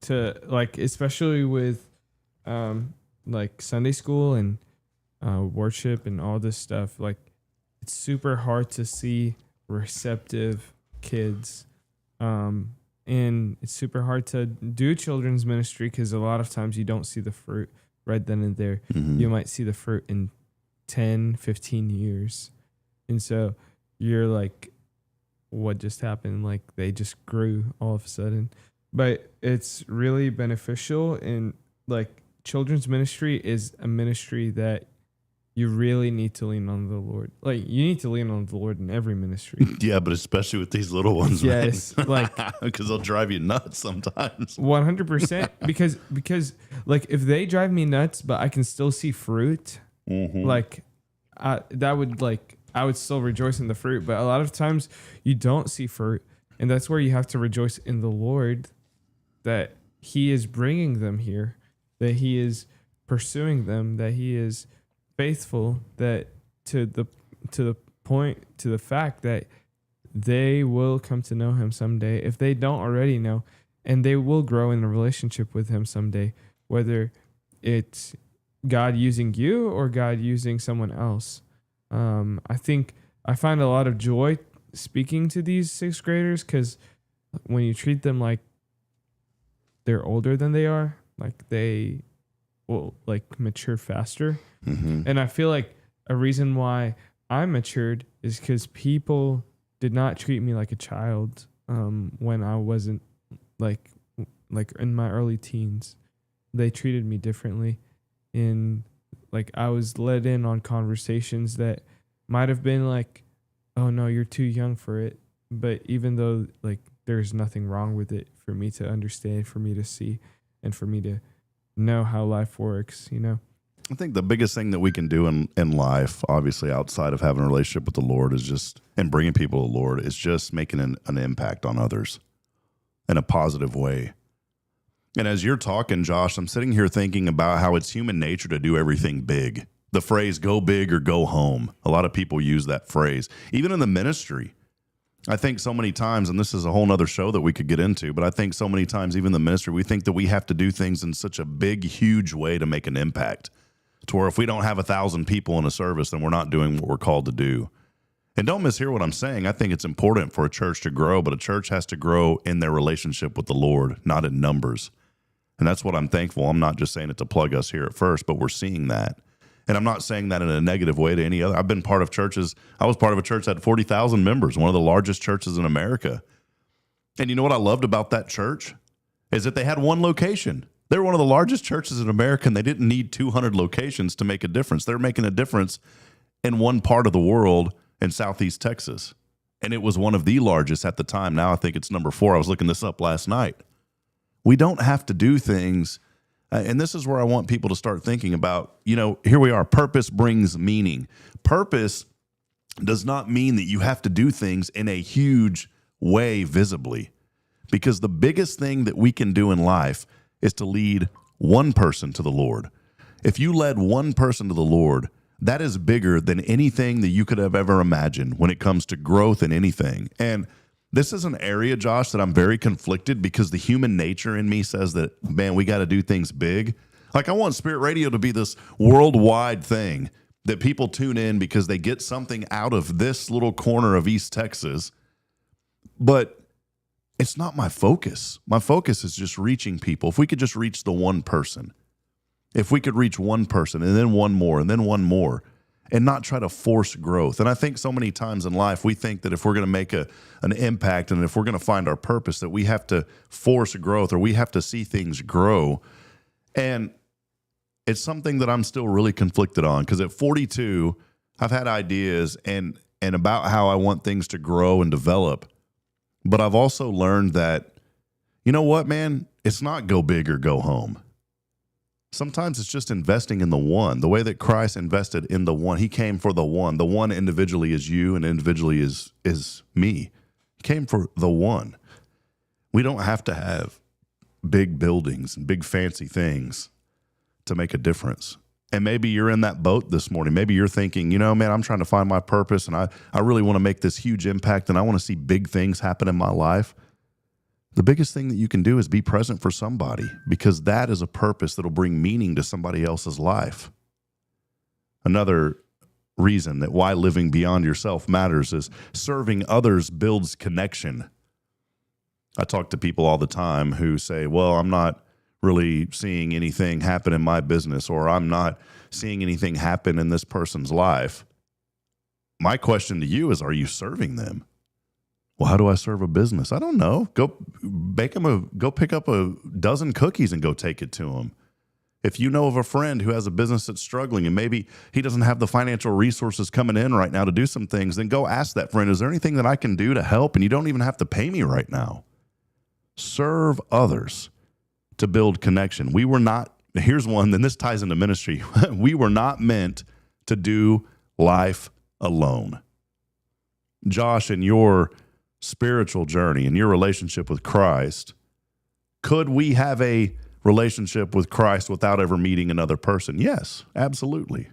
to, like, especially with like Sunday school and worship and all this stuff. Like, it's super hard to see receptive kids. And it's super hard to do children's ministry because a lot of times you don't see the fruit right then and there. Mm-hmm. You might see the fruit in 10, 15 years. And so you're like, what just happened? Like, they just grew all of a sudden. But it's really beneficial. And like, children's ministry is a ministry that you really need to lean on the Lord. Like, you need to lean on the Lord in every ministry. Yeah, but especially with these little ones, yes, man. like, because they'll drive you nuts sometimes. 100%. Because like, if they drive me nuts, but I can still see fruit, Mm-hmm. like, I would still rejoice in the fruit. But a lot of times you don't see fruit, and that's where you have to rejoice in the Lord that He is bringing them here, that He is pursuing them, that He is faithful, that to the fact that they will come to know Him someday if they don't already know, and they will grow in a relationship with Him someday, whether it's God using you or God using someone else. I think I find a lot of joy speaking to these sixth graders because when you treat them like they're older than they are, like, they will like mature faster. Mm-hmm. And I feel like a reason why I matured is because people did not treat me like a child when I wasn't like in my early teens. They treated me differently. And like, I was let in on conversations that might have been like, oh no, you're too young for it. But even though like there's nothing wrong with it, for me to understand, for me to see, and for me to know how life works, you know? I think the biggest thing that we can do in life, obviously outside of having a relationship with the Lord, is just, and bringing people to the Lord, is just making an impact on others in a positive way. And as you're talking, Josh, I'm sitting here thinking about how it's human nature to do everything big. The phrase, go big or go home. A lot of people use that phrase. Even in the ministry, I think so many times, and this is a whole nother show that we could get into, but I think so many times, even in the ministry, we think that we have to do things in such a big, huge way to make an impact. To where if we don't have 1,000 people in a service, then we're not doing what we're called to do. And don't mishear what I'm saying. I think it's important for a church to grow, but a church has to grow in their relationship with the Lord, not in numbers. And that's what I'm thankful. I'm not just saying it to plug us here at First, but we're seeing that. And I'm not saying that in a negative way to any other. I've been part of churches. I was part of a church that had 40,000 members, one of the largest churches in America. And you know what I loved about that church? Is that they had one location. They were one of the largest churches in America, and they didn't need 200 locations to make a difference. They're making a difference in one part of the world in Southeast Texas. And it was one of the largest at the time. Now I think it's number 4. I was looking this up last night. We don't have to do things. And this is where I want people to start thinking about, here we are. Purpose brings meaning. Purpose does not mean that you have to do things in a huge way visibly, because the biggest thing that we can do in life is to lead one person to the Lord. If you led one person to the Lord, that is bigger than anything that you could have ever imagined when it comes to growth in anything. And this is an area, Josh, that I'm very conflicted, because the human nature in me says that, man, we got to do things big. Like, I want Spirit Radio to be this worldwide thing that people tune in because they get something out of this little corner of East Texas. But it's not my focus. My focus is just reaching people. If we could just reach the one person, if we could reach one person and then one more and then one more, and not try to force growth. And I think so many times in life, we think that if we're going to make an impact and if we're going to find our purpose, that we have to force growth or we have to see things grow. And it's something that I'm still really conflicted on, because at 42, I've had ideas and about how I want things to grow and develop. But I've also learned that, you know what, man, it's not go big or go home. Sometimes it's just investing in the one, the way that Christ invested in the one. He came for the one. The one individually is you, and individually is me. He came for the one. We don't have to have big buildings and big fancy things to make a difference. And maybe you're in that boat this morning. Maybe you're thinking, man, I'm trying to find my purpose, and I really want to make this huge impact, and I want to see big things happen in my life. The biggest thing that you can do is be present for somebody, because that is a purpose that will bring meaning to somebody else's life. Another reason that why living beyond yourself matters is serving others builds connection. I talk to people all the time who say, well, I'm not really seeing anything happen in my business, or I'm not seeing anything happen in this person's life. My question to you is, are you serving them? Well, how do I serve a business? I don't know. Go pick up a dozen cookies and go take it to them. If you know of a friend who has a business that's struggling and maybe he doesn't have the financial resources coming in right now to do some things, then go ask that friend, is there anything that I can do to help? And you don't even have to pay me right now. Serve others to build connection. Here's one, and this ties into ministry. We were not meant to do life alone. Josh, in your spiritual journey, in your relationship with Christ, could we have a relationship with Christ without ever meeting another person? Yes, absolutely.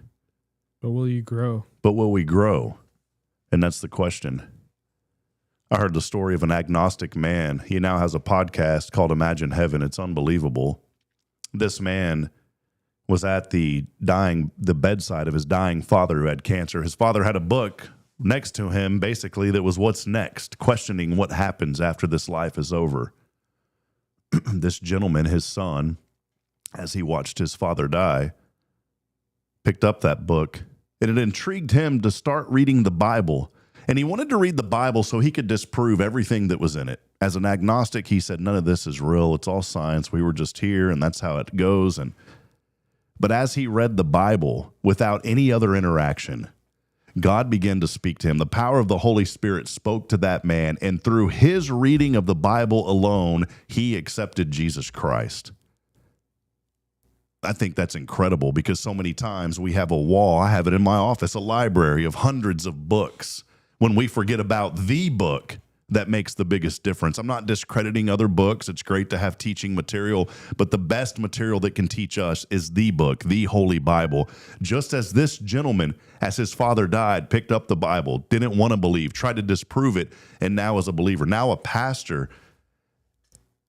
But will you grow? But will we grow? And that's the question. I heard the story of an agnostic man. He now has a podcast called Imagine Heaven. It's unbelievable. This man was at the bedside of his dying father who had cancer. His father had a book next to him, basically, that was what's next, questioning what happens after this life is over. This gentleman, his son, as he watched his father die, picked up that book, and it intrigued him to start reading the Bible. And he wanted to read the Bible so he could disprove everything that was in it. As an agnostic, he said, none of this is real. It's all science. We were just here, and that's how it goes. But as he read the Bible without any other interaction, God began to speak to him. The power of the Holy Spirit spoke to that man, and through his reading of the Bible alone, he accepted Jesus Christ. I think that's incredible, because so many times we have a wall. I have it in my office, a library of hundreds of books, when we forget about the book that makes the biggest difference. I'm not discrediting other books. It's great to have teaching material, but the best material that can teach us is the book, the Holy Bible. Just as this gentleman, as his father died, picked up the Bible, didn't want to believe, tried to disprove it, and now is a believer, now a pastor.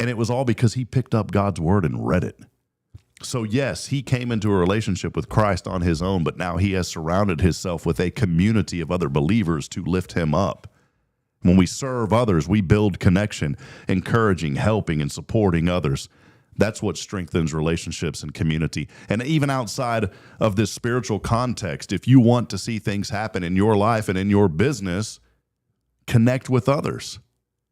And it was all because he picked up God's word and read it. So yes, he came into a relationship with Christ on his own, but now he has surrounded himself with a community of other believers to lift him up. When we serve others, we build connection, encouraging, helping, and supporting others. That's what strengthens relationships and community. And even outside of this spiritual context, if you want to see things happen in your life and in your business, connect with others.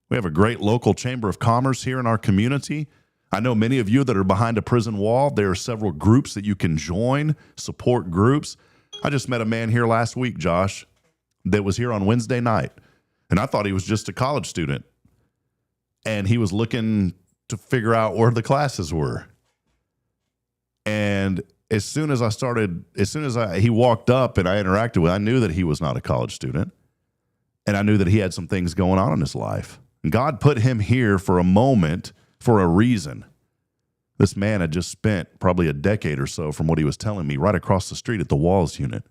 We have a great local chamber of commerce here in our community. I know many of you that are behind a prison wall. There are several groups that you can join, support groups. I just met a man here last week, Josh, that was here on Wednesday night, and I thought he was just a college student, and he was looking to figure out where the classes were. And as soon as he walked up and I interacted with, I knew that he was not a college student, and I knew that he had some things going on in his life. And God put him here for a moment, for a reason. This man had just spent probably a decade or so, from what he was telling me, right across the street at the Walls unit.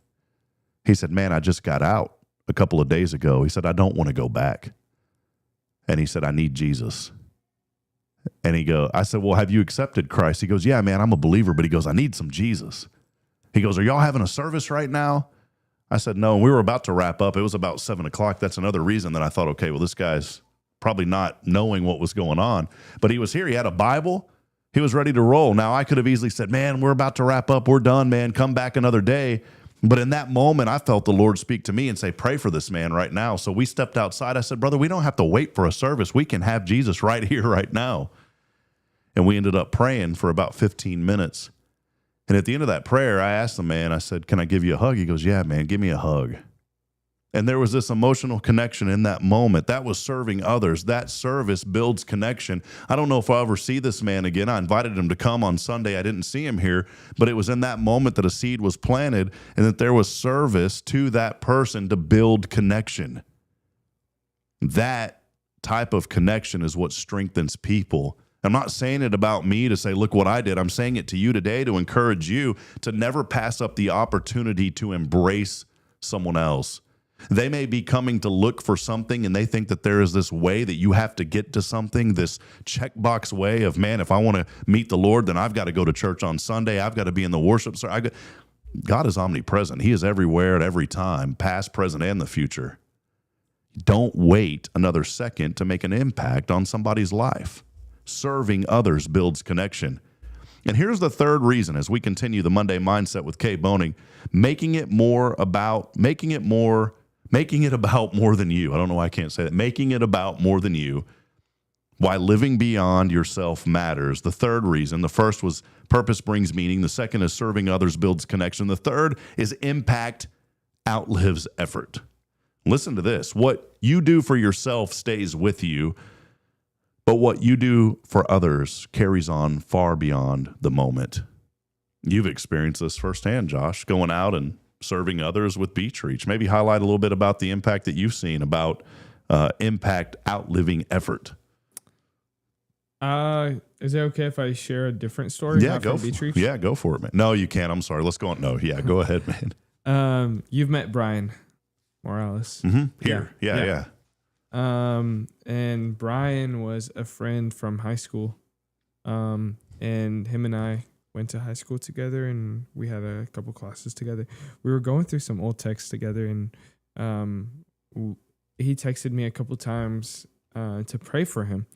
He said, man, I just got out a couple of days ago. He said, I don't want to go back. And he said, I need Jesus. And I said, well, have you accepted Christ? He goes, yeah, man, I'm a believer. But he goes, I need some Jesus. He goes, are y'all having a service right now? I said, no. And we were about to wrap up. It was about 7:00. That's another reason that I thought, okay, well, this guy's probably not knowing what was going on. But he was here. He had a Bible. He was ready to roll. Now, I could have easily said, man, we're about to wrap up. We're done, man. Come back another day. But in that moment, I felt the Lord speak to me and say, pray for this man right now. So we stepped outside. I said, brother, we don't have to wait for a service. We can have Jesus right here, right now. And we ended up praying for about 15 minutes. And at the end of that prayer, I asked the man, I said, can I give you a hug? He goes, yeah, man, give me a hug. And there was this emotional connection in that moment. That was serving others. That service builds connection. I don't know if I'll ever see this man again. I invited him to come on Sunday. I didn't see him here, but it was in that moment that a seed was planted and that there was service to that person to build connection. That type of connection is what strengthens people. I'm not saying it about me to say, look what I did. I'm saying it to you today to encourage you to never pass up the opportunity to embrace someone else. They may be coming to look for something, and they think that there is this way that you have to get to something, this checkbox way of, man, if I want to meet the Lord, then I've got to go to church on Sunday. I've got to be in the worship service. God is omnipresent. He is everywhere at every time, past, present, and the future. Don't wait another second to make an impact on somebody's life. Serving others builds connection. And here's the third reason as we continue the Monday Mindset with Kay Boning, making it about more than you. I don't know why I can't say that. Making it about more than you. Why living beyond yourself matters. The third reason, the first was purpose brings meaning. The second is serving others builds connection. The third is impact outlives effort. Listen to this. What you do for yourself stays with you, but what you do for others carries on far beyond the moment. You've experienced this firsthand, Josh, going out and serving others with Beach Reach. Maybe highlight a little bit about the impact that you've seen about impact outliving effort. Is it okay if I share a different story? Yeah, go for it. Yeah, go for it, man. No, you can't. I'm sorry. Let's go on. No, yeah, go ahead, man. You've met Brian Morales. Mm-hmm. Here. Yeah. And Brian was a friend from high school. And him and I went to high school together, and we had a couple classes together. We were going through some old texts together, and he texted me a couple times to pray for him.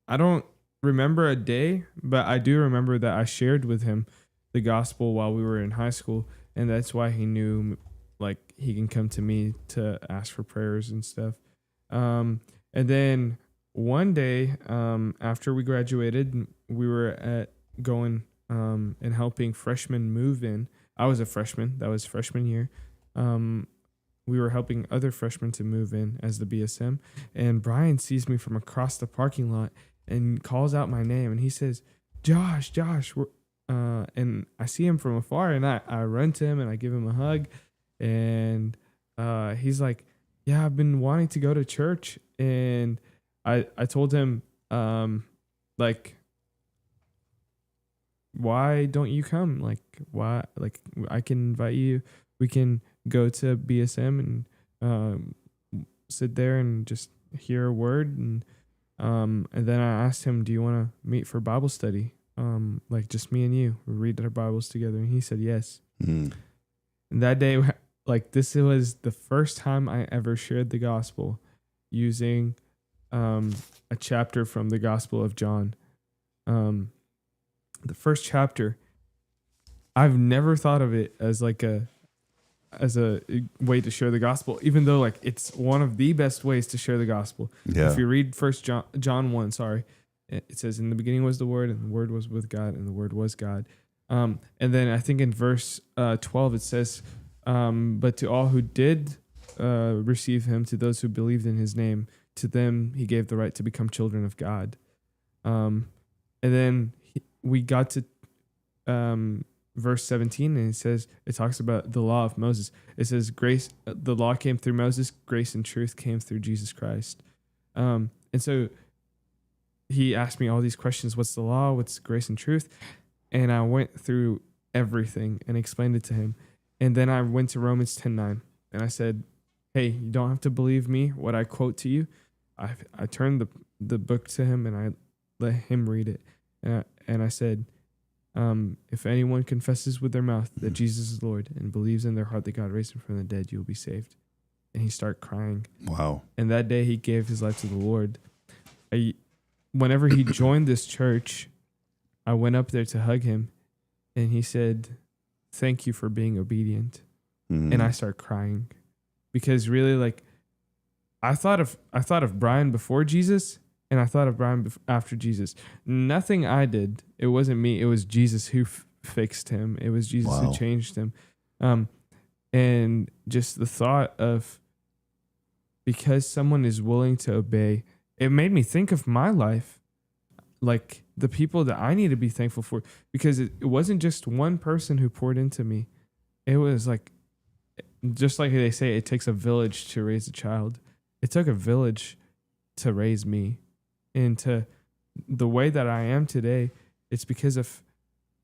I don't remember a day, but I do remember that I shared with him the gospel while we were in high school, and that's why he knew, like, he can come to me to ask for prayers and stuff. And then one day, after we graduated, we were going and helping freshmen move in. I was a freshman. That was freshman year. We were helping other freshmen to move in as the BSM. And Brian sees me from across the parking lot and calls out my name. And he says, Josh. And I see him from afar, and I run to him and I give him a hug. And he's like, yeah, I've been wanting to go to church. And I told him, like, why don't you come? Like, why? Like, I can invite you. We can go to BSM and sit there and just hear a word. And then I asked him, do you want to meet for Bible study? like just me and you, we read our Bibles together? And he said yes. Mm. And that day, like this was the first time I ever shared the gospel using a chapter from the Gospel of John. The first chapter, I've never thought of it as like a way to share the gospel, even though like it's one of the best ways to share the gospel. Yeah. If you read John 1, it says, in the beginning was the Word, and the Word was with God, and the Word was God. And then I think in verse 12 it says, but to all who did receive him, to those who believed in his name, to them he gave the right to become children of God. And then we got to verse 17, and it talks about the law of Moses. It says the law came through Moses, grace and truth came through Jesus Christ. And so he asked me all these questions. What's the law? What's grace and truth? And I went through everything and explained it to him. And then I went to Romans 10:9, and I said, hey, you don't have to believe me, what I quote to you. I turned the book to him, and I let him read it. And I said, if anyone confesses with their mouth that Jesus is Lord and believes in their heart that God raised him from the dead, you will be saved. And he started crying. Wow. And that day he gave his life to the Lord. Whenever he joined this church, I went up there to hug him, and he said, thank you for being obedient. Mm. And I started crying because really, like, I thought of Brian before Jesus, and I thought of Brian after Jesus. Nothing I did. It wasn't me. It was Jesus who fixed him. It was Jesus who changed him. And just the thought of, because someone is willing to obey, it made me think of my life, like the people that I need to be thankful for, because it wasn't just one person who poured into me. It was like, just like they say, it takes a village to raise a child. It took a village to raise me into the way that I am today. It's because of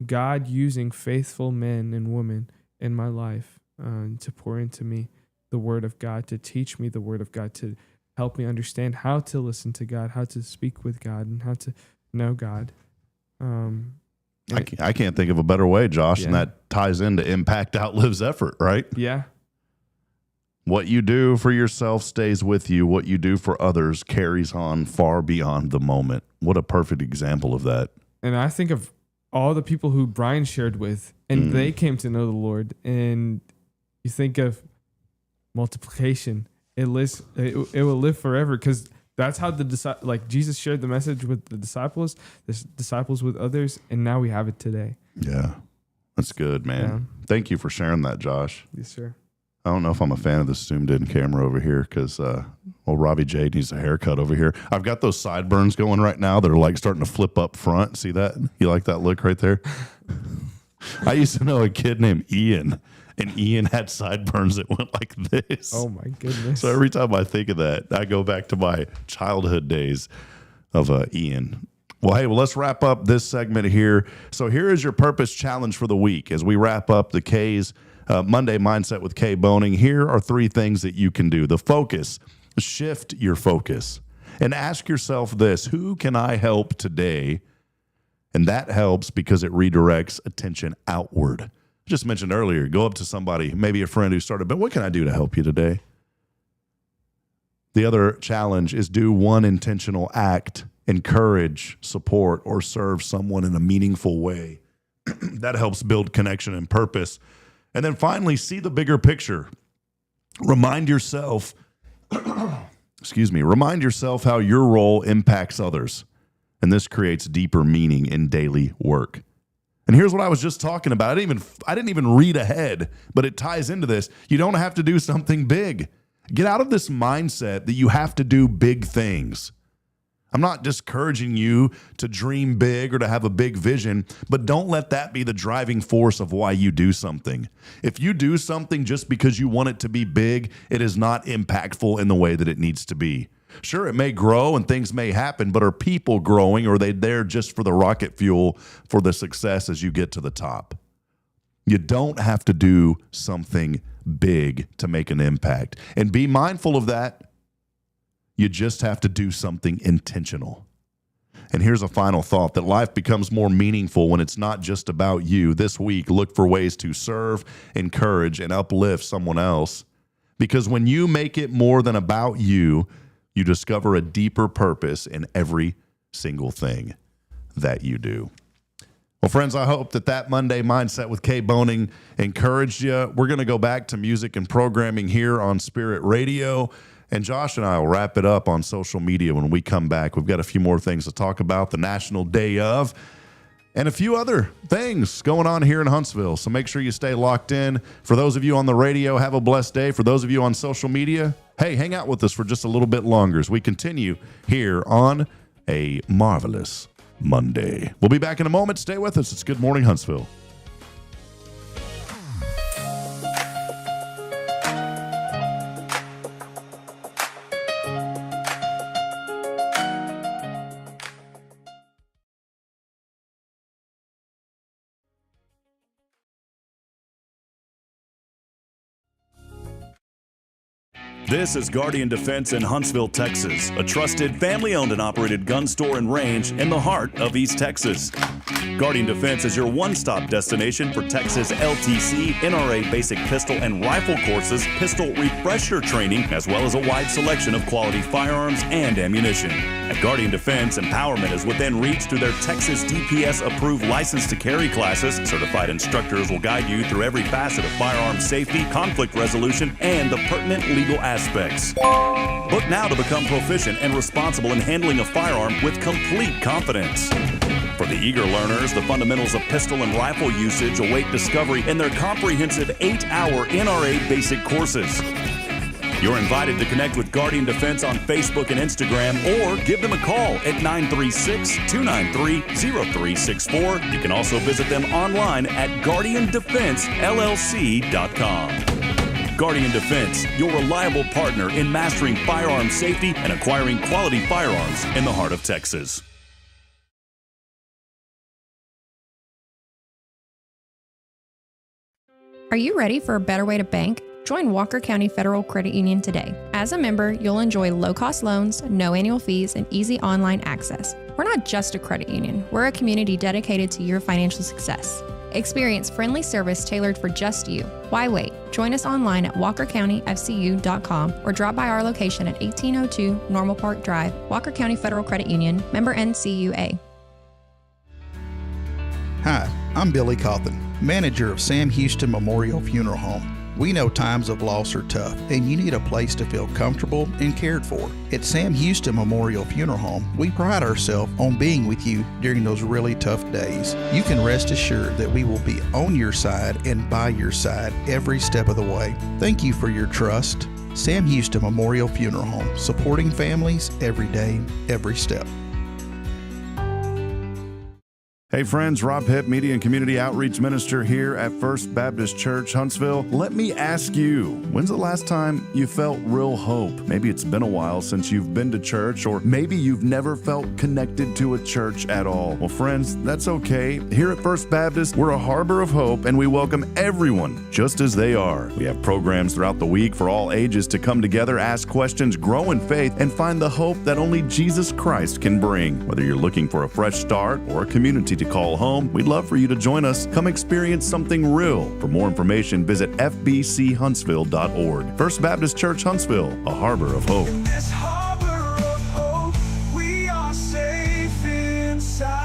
God using faithful men and women in my life to pour into me the Word of God, to teach me the Word of God, to help me understand how to listen to God, how to speak with God, and how to know God. I can't think of a better way, Josh, and that ties into impact outlives effort, right? Yeah. What you do for yourself stays with you. What you do for others carries on far beyond the moment. What a perfect example of that. And I think of all the people who Brian shared with, and they came to know the Lord. And you think of multiplication. It will live forever, because that's how Jesus shared the message with the disciples with others, and now we have it today. Yeah, that's good, man. Yeah. Thank you for sharing that, Josh. Yes, sir. I don't know if I'm a fan of the zoomed in camera over here, because Robbie J needs a haircut over here. I've got those sideburns going right now that are like starting to flip up front. See that? You like that look right there? I used to know a kid named Ian, and Ian had sideburns that went like this. Oh my goodness. So every time I think of that, I go back to my childhood days of Ian. Well, hey, let's wrap up this segment here. So here is your purpose challenge for the week. As we wrap up the K's Monday Mindset with Kay Boning, here are 3 things that you can do. The focus, shift your focus, and ask yourself this: who can I help today? And that helps because it redirects attention outward. I just mentioned earlier, go up to somebody, maybe a friend who started, but what can I do to help you today? The other challenge is do one intentional act, encourage, support, or serve someone in a meaningful way. That helps build connection and purpose. And then finally, see the bigger picture. Remind yourself, remind yourself how your role impacts others. And this creates deeper meaning in daily work. And here's what I was just talking about. I didn't even read ahead, but it ties into this. You don't have to do something big. Get out of this mindset that you have to do big things. I'm not discouraging you to dream big or to have a big vision, but don't let that be the driving force of why you do something. If you do something just because you want it to be big, it is not impactful in the way that it needs to be. Sure, it may grow and things may happen, but are people growing, or are they there just for the rocket fuel for the success as you get to the top? You don't have to do something big to make an impact. And be mindful of that. You just have to do something intentional. And here's a final thought, that life becomes more meaningful when it's not just about you. This week, look for ways to serve, encourage, and uplift someone else. Because when you make it more than about you, you discover a deeper purpose in every single thing that you do. Well, friends, I hope that Monday Mindset with Kay Boning encouraged you. We're going to go back to music and programming here on Spirit Radio. And Josh and I will wrap it up on social media when we come back. We've got a few more things to talk about, the National Day of, and a few other things going on here in Huntsville. So make sure you stay locked in. For those of you on the radio, have a blessed day. For those of you on social media, hey, hang out with us for just a little bit longer as we continue here on a marvelous Monday. We'll be back in a moment. Stay with us. It's Good Morning Huntsville. This is Guardian Defense in Huntsville, Texas, a trusted, family-owned and operated gun store and range in the heart of East Texas. Guardian Defense is your one-stop destination for Texas LTC, NRA basic pistol and rifle courses, pistol refresher training, as well as a wide selection of quality firearms and ammunition. At Guardian Defense, empowerment is within reach through their Texas DPS-approved license to carry classes. Certified instructors will guide you through every facet of firearm safety, conflict resolution, and the pertinent legal aspects. Book now to become proficient and responsible in handling a firearm with complete confidence. For the eager learners, the fundamentals of pistol and rifle usage await discovery in their comprehensive 8-hour NRA basic courses. You're invited to connect with Guardian Defense on Facebook and Instagram, or give them a call at 936-293-0364. You can also visit them online at guardiandefensellc.com. Guardian Defense, your reliable partner in mastering firearm safety and acquiring quality firearms in the heart of Texas. Are you ready for a better way to bank? Join Walker County Federal Credit Union today. As a member, you'll enjoy low-cost loans, no annual fees, and easy online access. We're not just a credit union. We're a community dedicated to your financial success. Experience friendly service tailored for just you. Why wait? Join us online at walkercountyfcu.com or drop by our location at 1802 Normal Park Drive, Walker County Federal Credit Union, member NCUA. Hi, I'm Billy Cawthon, manager of Sam Houston Memorial Funeral Home. We know times of loss are tough, and you need a place to feel comfortable and cared for. At Sam Houston Memorial Funeral Home, we pride ourselves on being with you during those really tough days. You can rest assured that we will be on your side and by your side every step of the way. Thank you for your trust. Sam Houston Memorial Funeral Home, supporting families every day, every step. Hey friends, Rob Hipp, Media and Community Outreach Minister here at First Baptist Church, Huntsville. Let me ask you, when's the last time you felt real hope? Maybe it's been a while since you've been to church, or maybe you've never felt connected to a church at all. Well, friends, that's okay. Here at First Baptist, we're a harbor of hope, and we welcome everyone just as they are. We have programs throughout the week for all ages to come together, ask questions, grow in faith, and find the hope that only Jesus Christ can bring. Whether you're looking for a fresh start or a community to call home, we'd love for you to join us. Come experience something real. For more information, visit fbchuntsville.org. First Baptist Church Huntsville, a harbor of hope. In this harbor of hope, we are safe inside.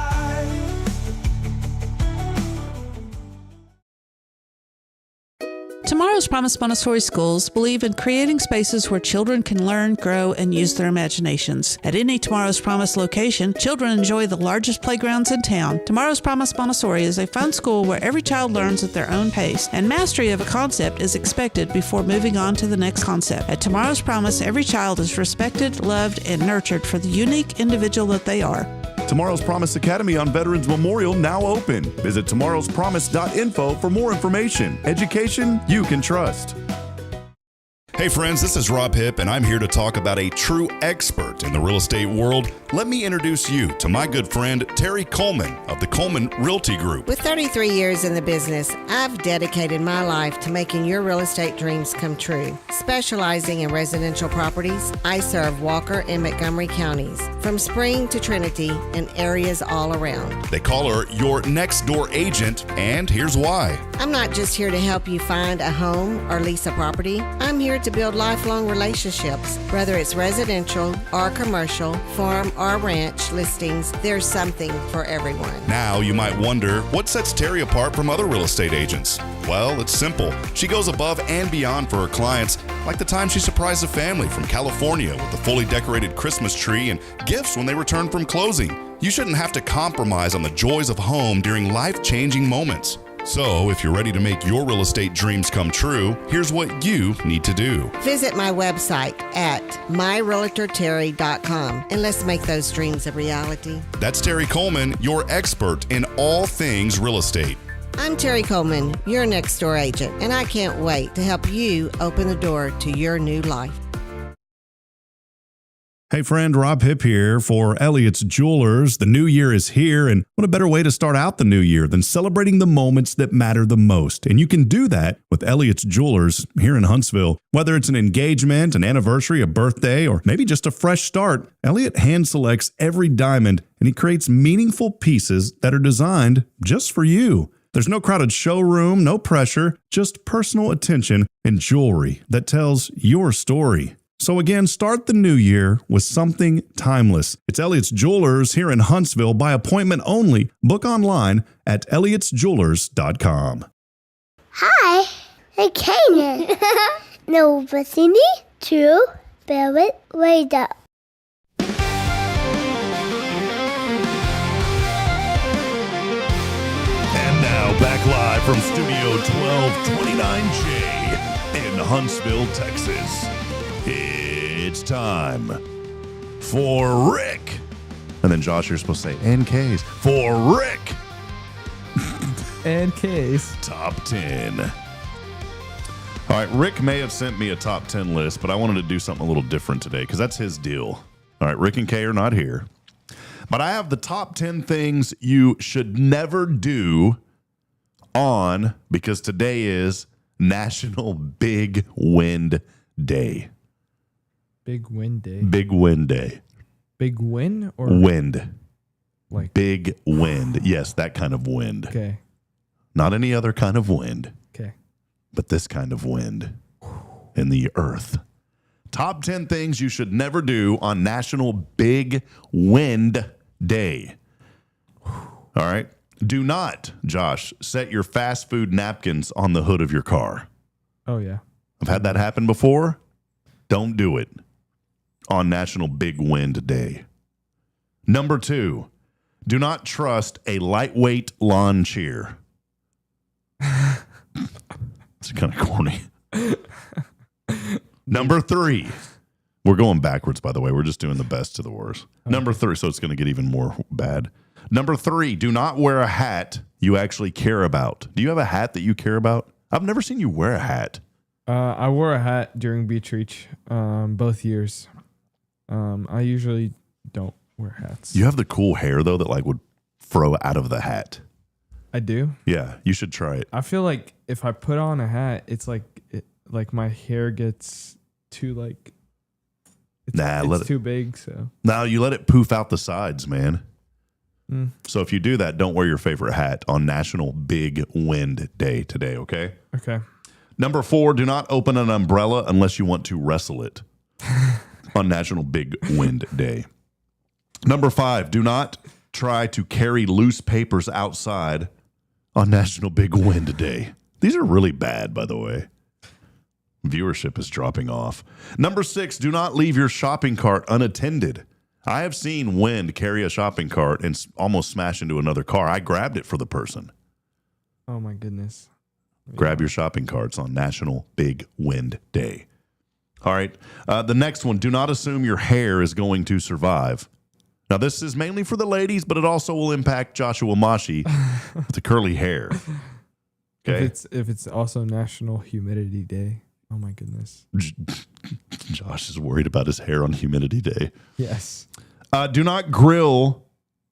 Tomorrow's Promise Montessori schools believe in creating spaces where children can learn, grow, and use their imaginations. At any Tomorrow's Promise location, children enjoy the largest playgrounds in town. Tomorrow's Promise Montessori is a fun school where every child learns at their own pace, and mastery of a concept is expected before moving on to the next concept. At Tomorrow's Promise, every child is respected, loved, and nurtured for the unique individual that they are. Tomorrow's Promise Academy on Veterans Memorial now open. Visit tomorrowspromise.info for more information. Education you can trust. Hey friends, this is Rob Hipp, and I'm here to talk about a true expert in the real estate world. Let me introduce you to my good friend, Terry Coleman of the Coleman Realty Group. With 33 years in the business, I've dedicated my life to making your real estate dreams come true. Specializing in residential properties, I serve Walker and Montgomery counties, from Spring to Trinity and areas all around. They call her your next door agent, and here's why. I'm not just here to help you find a home or lease a property. I'm here to build lifelong relationships. Whether it's residential or commercial, farm or ranch listings, there's something for everyone. Now you might wonder, what sets Terry apart from other real estate agents? Well, it's simple. She goes above and beyond for her clients, like the time she surprised a family from California with a fully decorated Christmas tree and gifts when they returned from closing. You shouldn't have to compromise on the joys of home during life-changing moments. So, if you're ready to make your real estate dreams come true, here's what you need to do. Visit my website at myrealtorterry.com and let's make those dreams a reality. That's Terry Coleman, your expert in all things real estate. I'm Terry Coleman, your next door agent, and I can't wait to help you open the door to your new life. Hey friend, Rob Hipp here for Elliott's Jewelers. The new year is here, and what a better way to start out the new year than celebrating the moments that matter the most. And you can do that with Elliott's Jewelers here in Huntsville. Whether it's an engagement, an anniversary, a birthday, or maybe just a fresh start, Elliott hand selects every diamond, and he creates meaningful pieces that are designed just for you. There's no crowded showroom, no pressure, just personal attention and jewelry that tells your story. So again, start the new year with something timeless. It's Elliott's Jewelers here in Huntsville by appointment only. Book online at elliotsjewelers.com. Hi, I'm Kanan. No, listening to Barrett Radio. And now back live from Studio 1229J in Huntsville, Texas. It's time for Rick. And then Josh, you're supposed to say, and K's. For Rick. And case. Top 10. All right, Rick may have sent me a top 10 list, but I wanted to do something a little different today because that's his deal. All right, Rick and Kay are not here. But I have the top 10 things you should never do on, because today is National Big Wind Day. Big wind day. Big Wind Day. Big win or Wind. like Big wind. Yes, that kind of wind. okay. Not any other kind of wind, Okay. but this kind of wind in the earth. Top 10 things you should never do on National Big Wind Day. All right. Do not, Josh, set your fast food napkins on the hood of your car. Oh yeah. I've had that happen before. Don't do it on National Big Wind Day. Number 2, do not trust a lightweight lawn chair. It's kind of corny. Number 3. We're going backwards, by the way. We're just doing the best to the worst. Okay. Number 3, so it's going to get even more bad. Number 3, do not wear a hat you actually care about. Do you have a hat that you care about? I've never seen you wear a hat. I wore a hat during Beach Reach both years. I usually don't wear hats. You have the cool hair, though, that like would throw out of the hat. I do. Yeah, you should try it. I feel like if I put on a hat, it's like my hair gets too like it's too big. So now you let it poof out the sides, man. Mm. So if you do that, don't wear your favorite hat on National Big Wind Day today. Okay. Okay. Number 4, do not open an umbrella unless you want to wrestle it on National Big Wind Day. Number 5, do not try to carry loose papers outside on National Big Wind Day. These are really bad, by the way. Viewership is dropping off. Number 6, do not leave your shopping cart unattended. I have seen Wind carry a shopping cart and almost smash into another car. I grabbed it for the person. Oh, my goodness. Grab your shopping carts on National Big Wind Day. All right. The next one, do not assume your hair is going to survive. Now, this is mainly for the ladies, but it also will impact Joshua Mashi with the curly hair. Okay. If it's also National Humidity Day Oh my goodness. Josh is worried about his hair on humidity day. Yes. Do not grill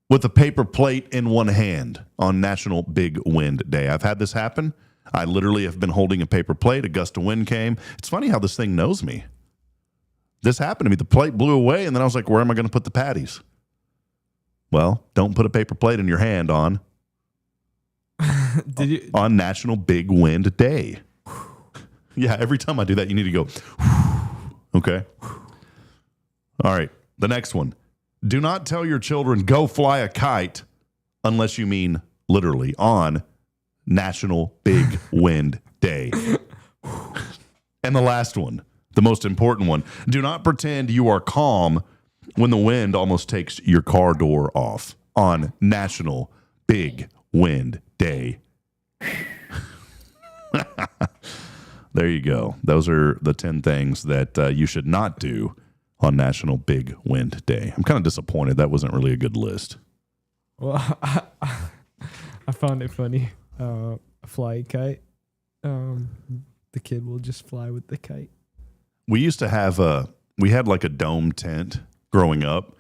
with a paper plate in one hand on National Big Wind Day. I've had this happen. I literally have been holding a paper plate. A gust of wind came. It's funny how this thing knows me. This happened to me. The plate blew away, and then I was like, where am I going to put the patties? Well, don't put a paper plate in your hand on National Big Wind Day. Yeah, every time I do that, you need to go, okay? All right, the next one. Do not tell your children, go fly a kite, unless you mean literally on National Big Wind Day. And the last one, the most important one. Do not pretend you are calm when the wind almost takes your car door off on National Big Wind Day. There you go. Those are the 10 things that you should not do on National Big Wind Day. I'm kind of disappointed. That wasn't really a good list. Well, I found it funny. A fly kite. The kid will just fly with the kite. We used to have we had like a dome tent growing up,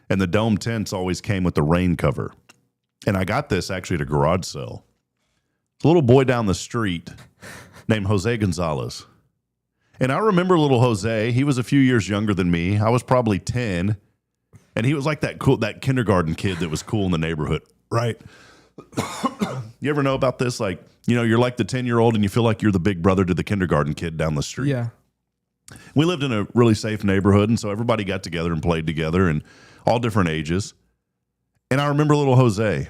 and the dome tents always came with the rain cover. And I got this actually at a garage sale. A little boy down the street named Jose Gonzalez. And I remember little Jose. He was a few years younger than me. I was probably 10. And he was like that kindergarten kid that was cool in the neighborhood, right? You ever know about this? Like, you know, you're like the 10-year-old and you feel like you're the big brother to the kindergarten kid down the street. Yeah. We lived in a really safe neighborhood, and so everybody got together and played together, and all different ages. And I remember little Jose.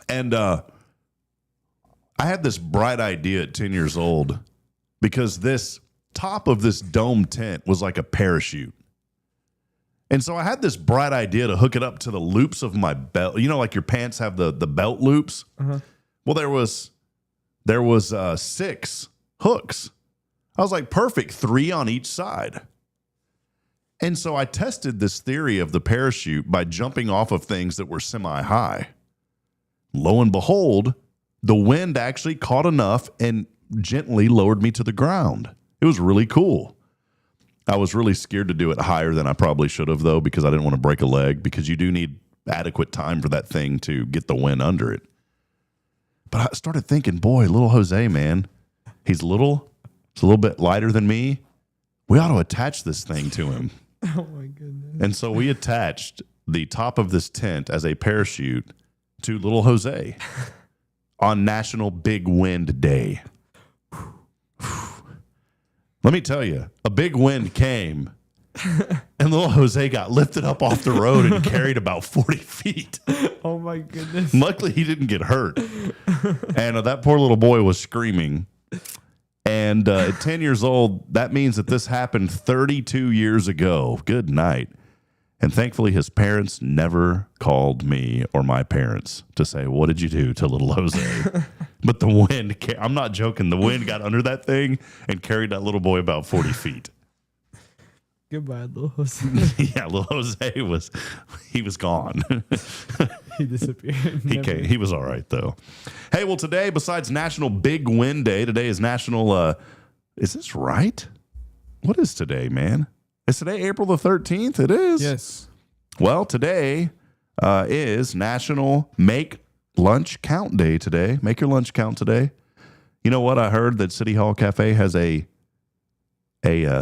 And I had this bright idea at 10 years old because this top of this dome tent was like a parachute. And so I had this bright idea to hook it up to the loops of my belt. You know, like your pants have the belt loops? Uh-huh. Well, there was 6 hooks. I was like, perfect, 3 on each side. And so I tested this theory of the parachute by jumping off of things that were semi-high. Lo and behold, the wind actually caught enough and gently lowered me to the ground. It was really cool. I was really scared to do it higher than I probably should have, though, because I didn't want to break a leg, because you do need adequate time for that thing to get the wind under it. But I started thinking, boy, little Jose, man, he's little. It's a little bit lighter than me. We ought to attach this thing to him. Oh, my goodness. And so we attached the top of this tent as a parachute to little Jose on National Big Wind Day. Let me tell you, a big wind came, and little Jose got lifted up off the road and carried about 40 feet. Oh, my goodness. Luckily, he didn't get hurt. And that poor little boy was screaming. And at 10 years old, that means that this happened 32 years ago. Good night. And thankfully, his parents never called me or my parents to say, what did you do to little Jose? But the wind, I'm not joking, the wind got under that thing and carried that little boy about 40 feet. Goodbye, little Jose. Yeah, little Jose was gone. He disappeared. He was all right, though. Hey, well, today, besides National Big Wind Day, today is National, is this right? What is today, man? Is today April the 13th? It is. Yes. Well, today is National Make Lunch Count Day today. Make your lunch count today. You know what? I heard that City Hall Cafe has a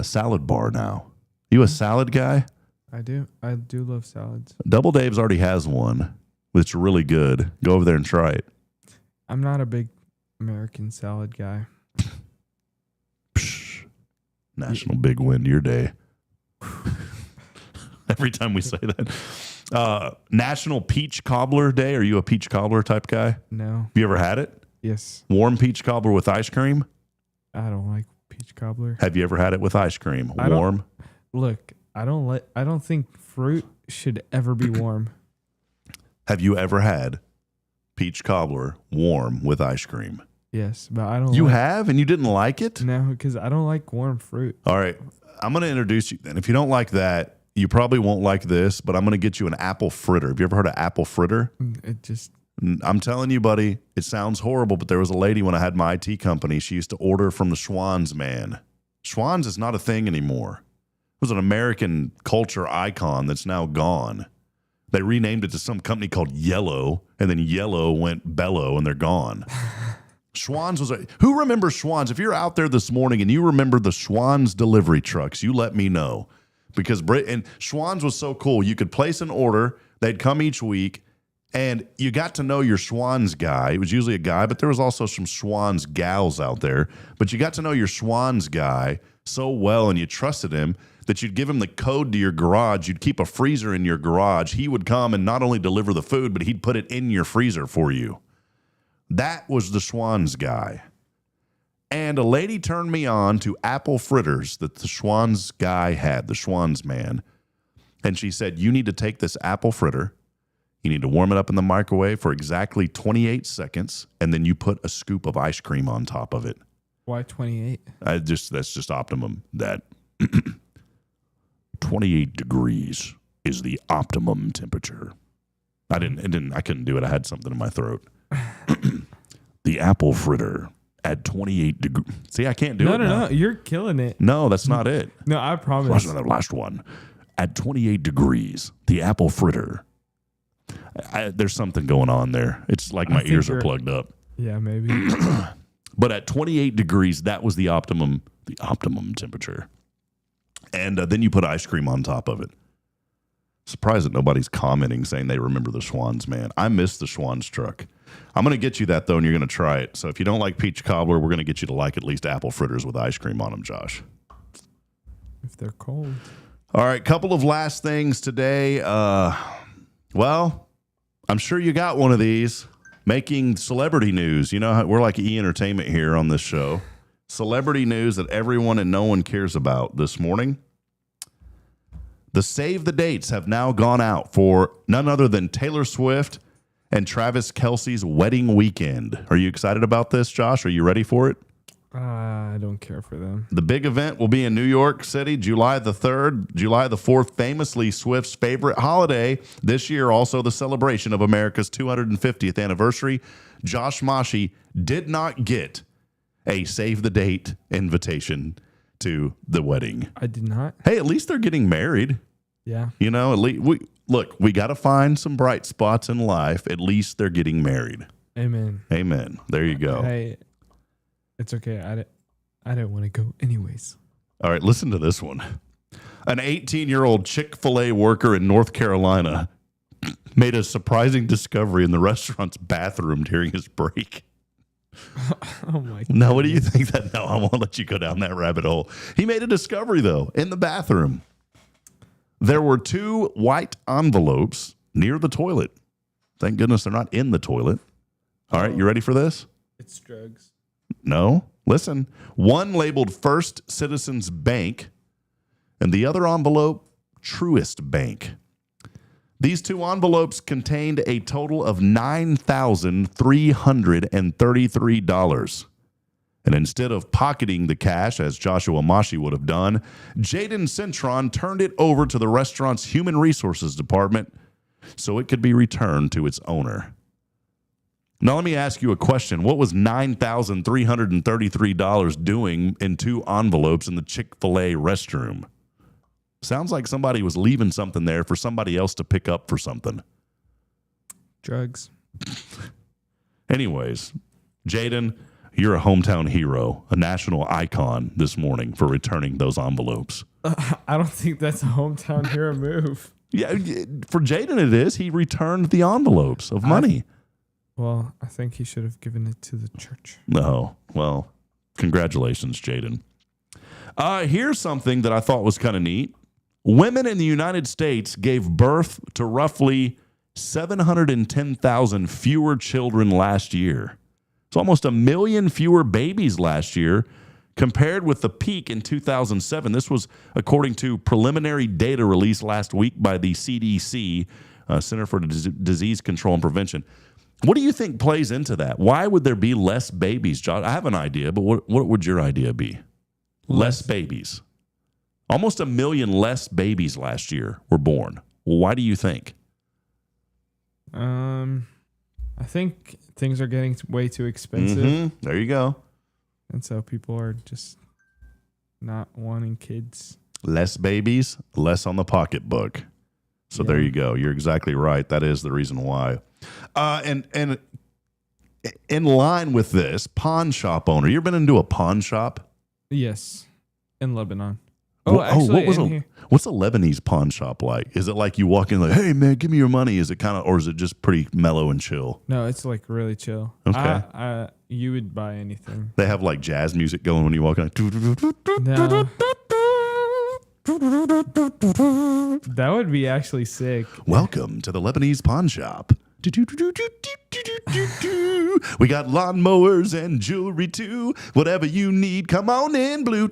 salad bar now. You a salad guy? I do. I do love salads. Double Dave's already has one, which is really good. Go over there and try it. I'm not a big American salad guy. Psh, National Big Wind Your Day. Every time we say that. National Peach Cobbler Day. Are you a peach cobbler type guy? No. Have you ever had it? Yes. Warm peach cobbler with ice cream? I don't like peach cobbler. Have you ever had it with ice cream? Warm? Look, I don't think fruit should ever be warm. Have you ever had peach cobbler warm with ice cream? Yes, but I don't. You have, and you didn't like it? No, because I don't like warm fruit. All right, I'm going to introduce you then. If you don't like that, you probably won't like this, but I'm going to get you an apple fritter. Have you ever heard of apple fritter? It just I'm telling you, buddy, it sounds horrible, but there was a lady when I had my IT company. She used to order from the Schwann's man. Schwann's is not a thing anymore. It was an American culture icon that's now gone. They renamed it to some company called Yellow, and then Yellow went Bellow, and they're gone. Schwann's was who remembers Schwann's? If you're out there this morning and you remember the Schwann's delivery trucks, you let me know. Because and Schwann's was so cool. You could place an order. They'd come each week. And you got to know your Schwann's guy. It was usually a guy, but there was also some Schwann's gals out there. But you got to know your Schwann's guy so well, and you trusted him that you'd give him the code to your garage. You'd keep a freezer in your garage. He would come and not only deliver the food, but he'd put it in your freezer for you. That was the Schwann's guy. And a lady turned me on to apple fritters that the Schwann's guy had, the Schwann's man. And she said, you need to take this apple fritter. You need to warm it up in the microwave for exactly 28 seconds, and then you put a scoop of ice cream on top of it. Why 28? That's just optimum. That 28 degrees is the optimum temperature. I couldn't do it. I had something in my throat. The apple fritter at 28 degrees. See, I can't do it. No, you're killing it. No, that's not it. No, I promise. Last one. At 28 degrees, the apple fritter. There's something going on there. It's like my ears are plugged up. Yeah, maybe. But at 28 degrees, that was the optimum temperature. And then you put ice cream on top of it. Surprised that nobody's commenting saying they remember the Schwann's man. I miss the Schwann's truck. I'm going to get you that, though, and you're going to try it. So if you don't like peach cobbler, we're going to get you to like at least apple fritters with ice cream on them, Josh. If they're cold. All right, couple of last things today. Well, I'm sure you got one of these. Making celebrity news. You know how we're like E-Entertainment here on this show. Celebrity news that everyone and no one cares about this morning. The save the dates have now gone out for none other than Taylor Swift and Travis Kelce's wedding weekend. Are you excited about this, Josh? Are you ready for it? I don't care for them. The big event will be in New York City, July the 3rd, July the 4th, famously Swift's favorite holiday. This year, also the celebration of America's 250th anniversary. Josh Mashi did not get a save the date invitation to the wedding. I did not. Hey, at least they're getting married. Yeah. You know, at least we got to find some bright spots in life. At least they're getting married. Amen. Amen. There you go. Hey, it's okay. I didn't want to go anyways. All right, listen to this one. An 18-year-old Chick-fil-A worker in North Carolina made a surprising discovery in the restaurant's bathroom during his break. Oh my God. Now, what do you think that? No, I won't let you go down that rabbit hole. He made a discovery, though, in the bathroom. There were 2 white envelopes near the toilet. Thank goodness they're not in the toilet. All right, you ready for this? It's drugs. No. Listen. One labeled First Citizens Bank, and the other envelope, Truist Bank. These 2 envelopes contained a total of $9,333. And instead of pocketing the cash, as Joshua Mashi would have done, Jaden Cintron turned it over to the restaurant's Human Resources Department so it could be returned to its owner. Now, let me ask you a question. What was $9,333 doing in 2 envelopes in the Chick-fil-A restroom? Sounds like somebody was leaving something there for somebody else to pick up for something. Drugs. Anyways, Jaden, you're a hometown hero, a national icon this morning for returning those envelopes. I don't think that's a hometown hero move. Yeah, for Jaden it is. He returned the envelopes of money. Well, I think he should have given it to the church. No. Well, congratulations, Jaden. Here's something that I thought was kind of neat. Women in the United States gave birth to roughly 710,000 fewer children last year. It's almost 1 million fewer babies last year compared with the peak in 2007. This was according to preliminary data released last week by the CDC, Center for Disease Control and Prevention. What do you think plays into that? Why would there be less babies, Josh? I have an idea, but what would your idea be? Less babies. Almost 1 million less babies last year were born. Why do you think? I I think things are getting way too expensive. Mm-hmm. There you go. And so people are just not wanting kids. Less babies, less on the pocketbook. So there you go. You're exactly right. That is the reason why. And in line with this, pawn shop owner. You ever been into a pawn shop? Yes, in Lebanon. What's a Lebanese pawn shop like? Is it like you walk in like, hey man, give me your money? Is it kind of, or is it just pretty mellow and chill? No, it's like really chill. Okay. You would buy anything. They have like jazz music going when you walk in. No. That would be actually sick. Welcome to the Lebanese pawn shop. We got lawnmowers and jewelry too. Whatever you need, come on in, blue.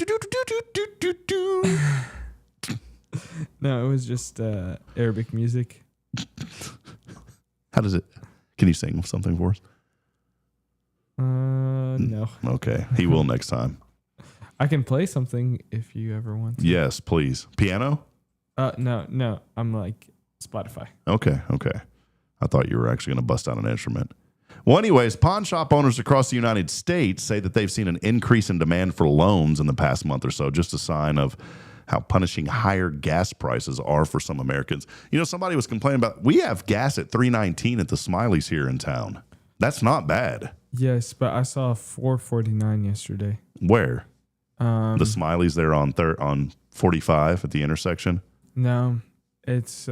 No, it was just Arabic music. How does it? Can you sing something for us? No. Okay, he will next time. I can play something if you ever want to. Yes, please. Piano? No. I'm like Spotify. Okay. I thought you were actually going to bust out an instrument. Well, anyways, pawn shop owners across the United States say that they've seen an increase in demand for loans in the past month or so, just a sign of how punishing higher gas prices are for some Americans. You know, somebody was complaining about, we have gas at $3.19 at the Smileys here in town. That's not bad. Yes, but I saw $4.49 yesterday. Where? The Smileys there on 45 at the intersection? No, it's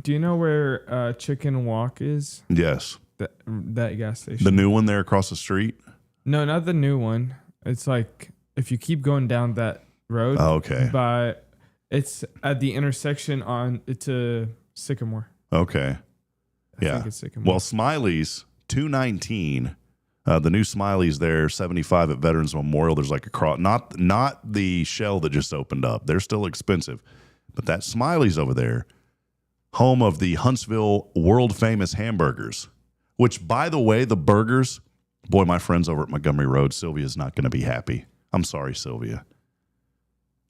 do you know where Chicken Walk is? Yes. That gas station. The new one there across the street? No, not the new one. It's like if you keep going down that road. Oh, okay. But it's at the intersection to Sycamore. Okay. I think it's Sycamore. Well, Smiley's $2.19. The new Smiley's there, 75 at Veterans Memorial. There's like a cross, not the shell that just opened up. They're still expensive, but that Smiley's over there, home of the Huntsville world famous hamburgers. Which, by the way, the burgers. Boy, my friends over at Montgomery Road, Sylvia's not going to be happy. I'm sorry, Sylvia,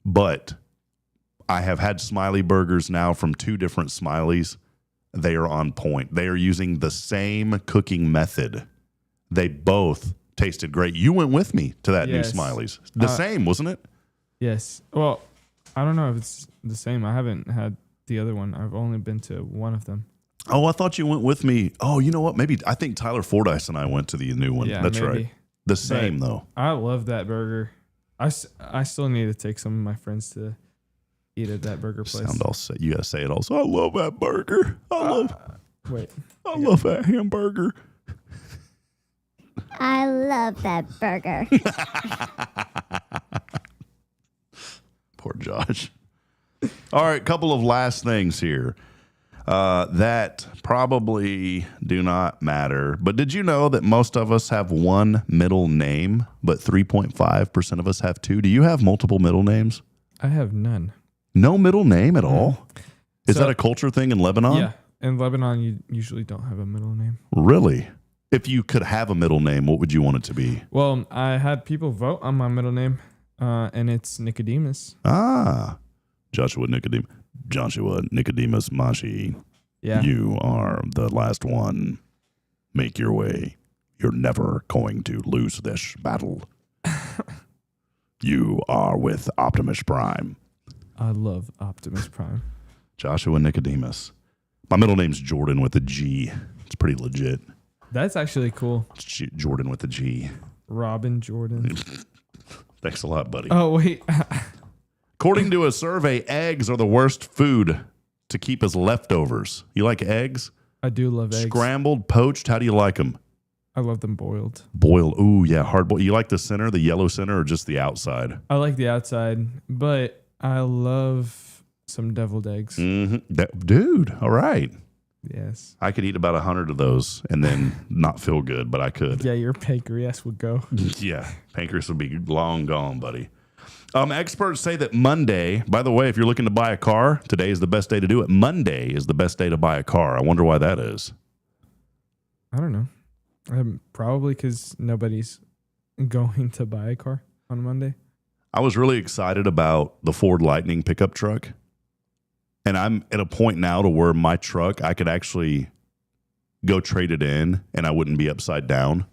but I have had Smiley burgers now from 2 different Smileys. They are on point. They are using the same cooking method. They both tasted great. You went with me to that new Smiley's. The same, wasn't it? Yes. Well, I don't know if it's the same. I haven't had the other one. I've only been to one of them. Oh, I thought you went with me. Oh, you know what? Maybe I think Tyler Fordyce and I went to the new one. Yeah, that's maybe. right. The same, though. I love that burger. I still need to take some of my friends to eat at that burger place. Sound all set. You got to say it also. I love that burger. I love that hamburger. I love that burger. Poor Josh. All right, couple of last things here that probably do not matter. But did you know that most of us have one middle name, but 3.5% of us have 2? Do you have multiple middle names? I have none. No middle name at all? Is that a culture thing in Lebanon? Yeah. In Lebanon, you usually don't have a middle name. Really? If you could have a middle name, what would you want it to be? Well, I had people vote on my middle name, and it's Nicodemus. Joshua Nicodemus Mashi. Yeah. You are the last one. Make your way. You're never going to lose this battle. You are with Optimus Prime. I love Optimus Prime. Joshua Nicodemus. My middle name's Jordan with a G. It's pretty legit. That's actually cool. It's Jordan with a G. Robin Jordan. Thanks a lot, buddy. Oh, wait. According to a survey, eggs are the worst food to keep as leftovers. You like eggs? I do love eggs. Scrambled, poached, how do you like them? I love them boiled. Boiled. Ooh, yeah, hard boiled. You like the center, the yellow center, or just the outside? I like the outside, but I love some deviled eggs. Mm-hmm. Dude, all right. Yes. I could eat about 100 of those and then not feel good, but I could. Yeah, your pancreas would go. Yeah, pancreas would be long gone, buddy. Experts say that Monday, by the way, if you're looking to buy a car, today is the best day to do it. Monday is the best day to buy a car. I wonder why that is. I don't know. Probably because nobody's going to buy a car on Monday. I was really excited about the Ford Lightning pickup truck. And I'm at a point now to where my truck, I could actually go trade it in and I wouldn't be upside down.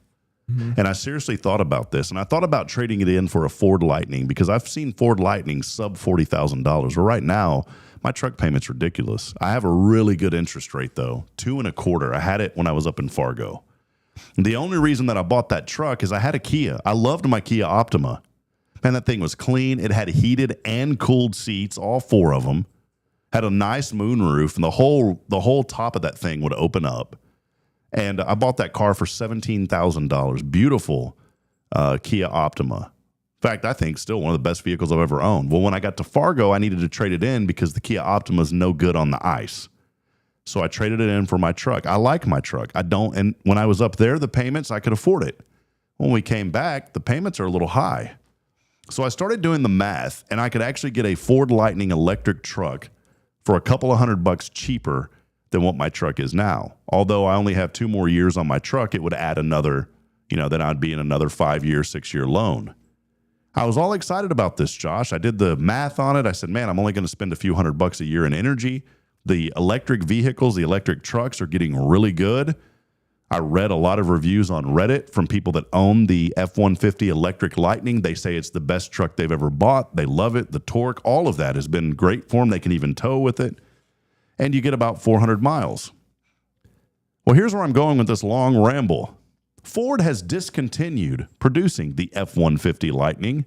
Mm-hmm. And I seriously thought about this. And I thought about trading it in for a Ford Lightning because I've seen Ford Lightning sub $40,000. Well, right now, my truck payment's ridiculous. I have a really good interest rate, though, 2.25%. I had it when I was up in Fargo. The only reason that I bought that truck is I had a Kia. I loved my Kia Optima. Man, that thing was clean. It had heated and cooled seats, all 4 of them. Had a nice moonroof, and the whole top of that thing would open up. And I bought that car for $17,000. Beautiful Kia Optima. In fact, I think still one of the best vehicles I've ever owned. Well, when I got to Fargo, I needed to trade it in because the Kia Optima is no good on the ice. So I traded it in for my truck. I like my truck. And when I was up there, the payments, I could afford it. When we came back, the payments are a little high. So I started doing the math, and I could actually get a Ford Lightning electric truck for a couple of $100 cheaper than what my truck is now. Although I only have 2 more years on my truck, it would add another, then I'd be in another 5-year, 6-year loan. I was all excited about this, Josh. I did the math on it. I said, man, I'm only going to spend a few $100 a year in energy. The electric vehicles, the electric trucks are getting really good. I read a lot of reviews on Reddit from people that own the F-150 electric Lightning. They say it's the best truck they've ever bought. They love it. The torque, all of that has been great for them. They can even tow with it. And you get about 400 miles. Well, here's where I'm going with this long ramble. Ford has discontinued producing the F-150 Lightning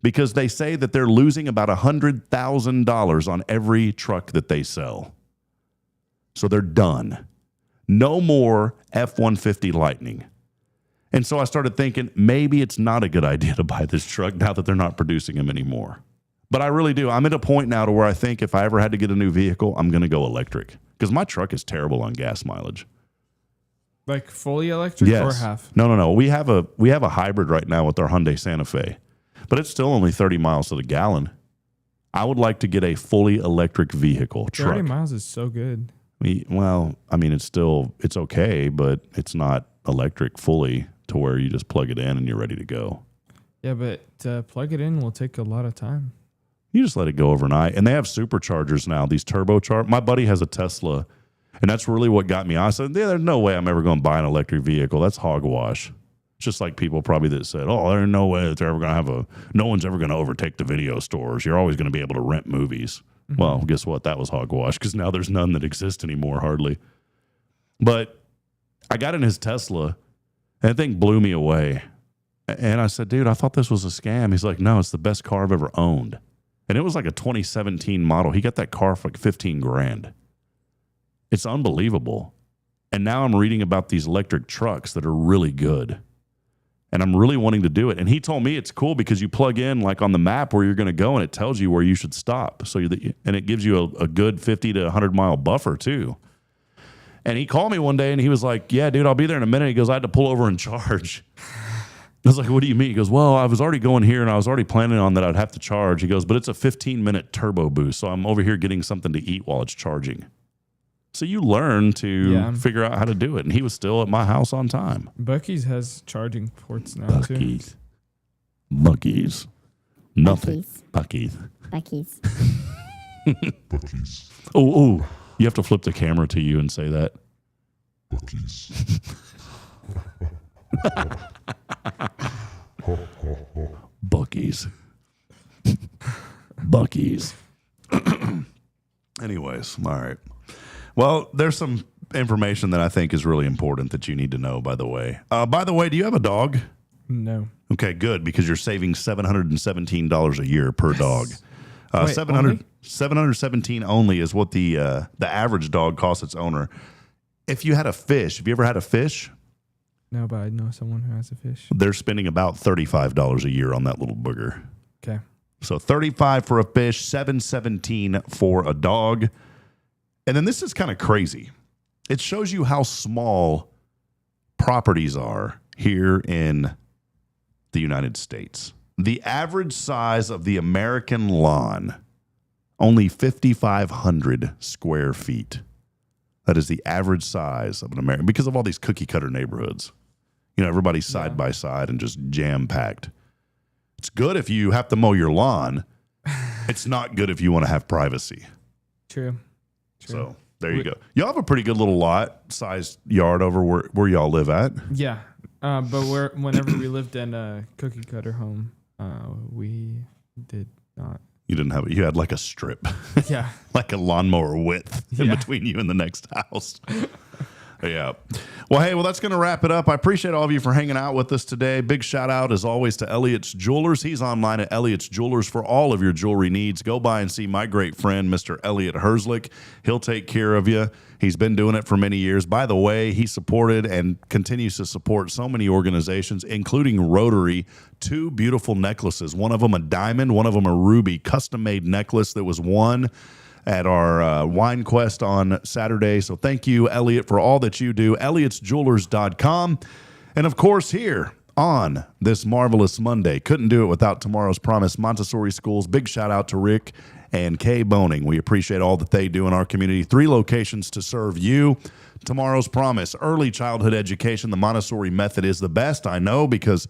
because they say that they're losing about $100,000 on every truck that they sell. So they're done. No more F-150 Lightning. And so I started thinking, maybe it's not a good idea to buy this truck now that they're not producing them anymore. But I really do. I'm at a point now to where I think if I ever had to get a new vehicle, I'm going to go electric because my truck is terrible on gas mileage. Like fully electric or half? No. We have a hybrid right now with our Hyundai Santa Fe, but it's still only 30 miles to the gallon. I would like to get a fully electric vehicle truck. 30 miles is so good. It's okay, but it's not electric fully to where you just plug it in and you're ready to go. Yeah, but plug it in will take a lot of time. You just let it go overnight. And they have superchargers now, these turbochargers. My buddy has a Tesla, and that's really what got me. I said, yeah, there's no way I'm ever going to buy an electric vehicle. That's hogwash. Just like people probably that said, oh, there's no way that they're ever going to no one's ever going to overtake the video stores. You're always going to be able to rent movies. Mm-hmm. Well, guess what? That was hogwash because now there's none that exist anymore, hardly. But I got in his Tesla, and that thing blew me away. And I said, dude, I thought this was a scam. He's like, no, it's the best car I've ever owned. And it was like a 2017 model. He got that car for like $15,000. It's unbelievable. And now I'm reading about these electric trucks that are really good. And I'm really wanting to do it. And he told me it's cool because you plug in like on the map where you're going to go and it tells you where you should stop. And it gives you a good 50 to 100 mile buffer too. And he called me one day and he was like, yeah, dude, I'll be there in a minute. He goes, I had to pull over and charge. I was like, what do you mean? He goes, well, I was already going here and I was already planning on that I'd have to charge. He goes, but it's a 15-minute turbo boost. So I'm over here getting something to eat while it's charging. So you learn to figure out how to do it. And he was still at my house on time. Buc-ee's has charging ports now, too. Buc-ee's. Nothing. Buc-ee's. Buc-ee's. Oh, you have to flip the camera to you and say that. Buc-ee's. Buc-ee's. Buc-ee's. Anyways, all right. Well, there's some information that I think is really important that you need to know, by the way. Do you have a dog? No. Okay, good, because you're saving $717 a year per dog. Wait, $717 only is what the average dog costs its owner. If you had a fish, have you ever had a fish? No, but I know someone who has a fish. They're spending about $35 a year on that little booger. Okay. So $35 for a fish, $717 for a dog. And then this is kind of crazy. It shows you how small properties are here in the United States. The average size of the American lawn, only 5,500 square feet. That is the average size of an American, because of all these cookie cutter neighborhoods. You know, everybody's side by side and just jam packed. It's good if you have to mow your lawn. It's not good if you want to have privacy. True. So there you go. Y'all have a pretty good little lot-sized yard over where y'all live at. Yeah. But whenever we lived in a cookie cutter home, we did not. You didn't have it. You had like a strip. Yeah. Like a lawnmower width in between you and the next house. Yeah. Well, that's going to wrap it up. I appreciate all of you for hanging out with us today. Big shout out, as always, to Elliot's Jewelers. He's online at Elliot's Jewelers for all of your jewelry needs. Go by and see my great friend, Mr. Elliot Herzlich. He'll take care of you. He's been doing it for many years. By the way, he supported and continues to support so many organizations, including Rotary. 2 beautiful necklaces. One of them a diamond, one of them a ruby, custom-made necklace that was won at our Wine Quest on Saturday. So thank you, Elliot, for all that you do. ElliotsJewelers.com. And, of course, here on this marvelous Monday, couldn't do it without Tomorrow's Promise Montessori Schools. Big shout-out to Rick and Kay Boning. We appreciate all that they do in our community. 3 locations to serve you. Tomorrow's Promise, early childhood education. The Montessori method is the best, I know, because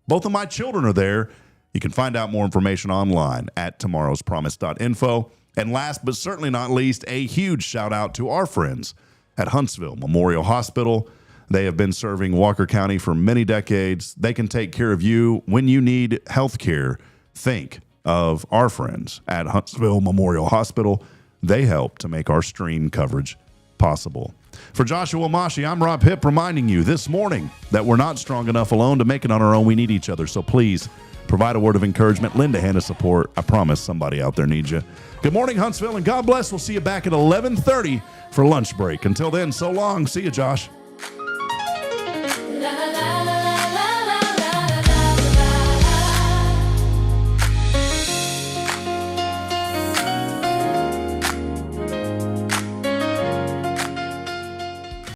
both of my children are there. You can find out more information online at tomorrowspromise.info. And last but certainly not least, a huge shout out to our friends at Huntsville Memorial Hospital. They have been serving Walker County for many decades. They can take care of you when you need health care. Think of our friends at Huntsville Memorial Hospital. They help to make our stream coverage possible. For Joshua Mashi, I'm Rob Hipp, reminding you this morning that we're not strong enough alone to make it on our own. We need each other. So please provide a word of encouragement, lend a hand of support. I promise somebody out there needs you. Good morning, Huntsville, and God bless. We'll see you back at 11:30 for lunch break. Until then, so long. See you, Josh.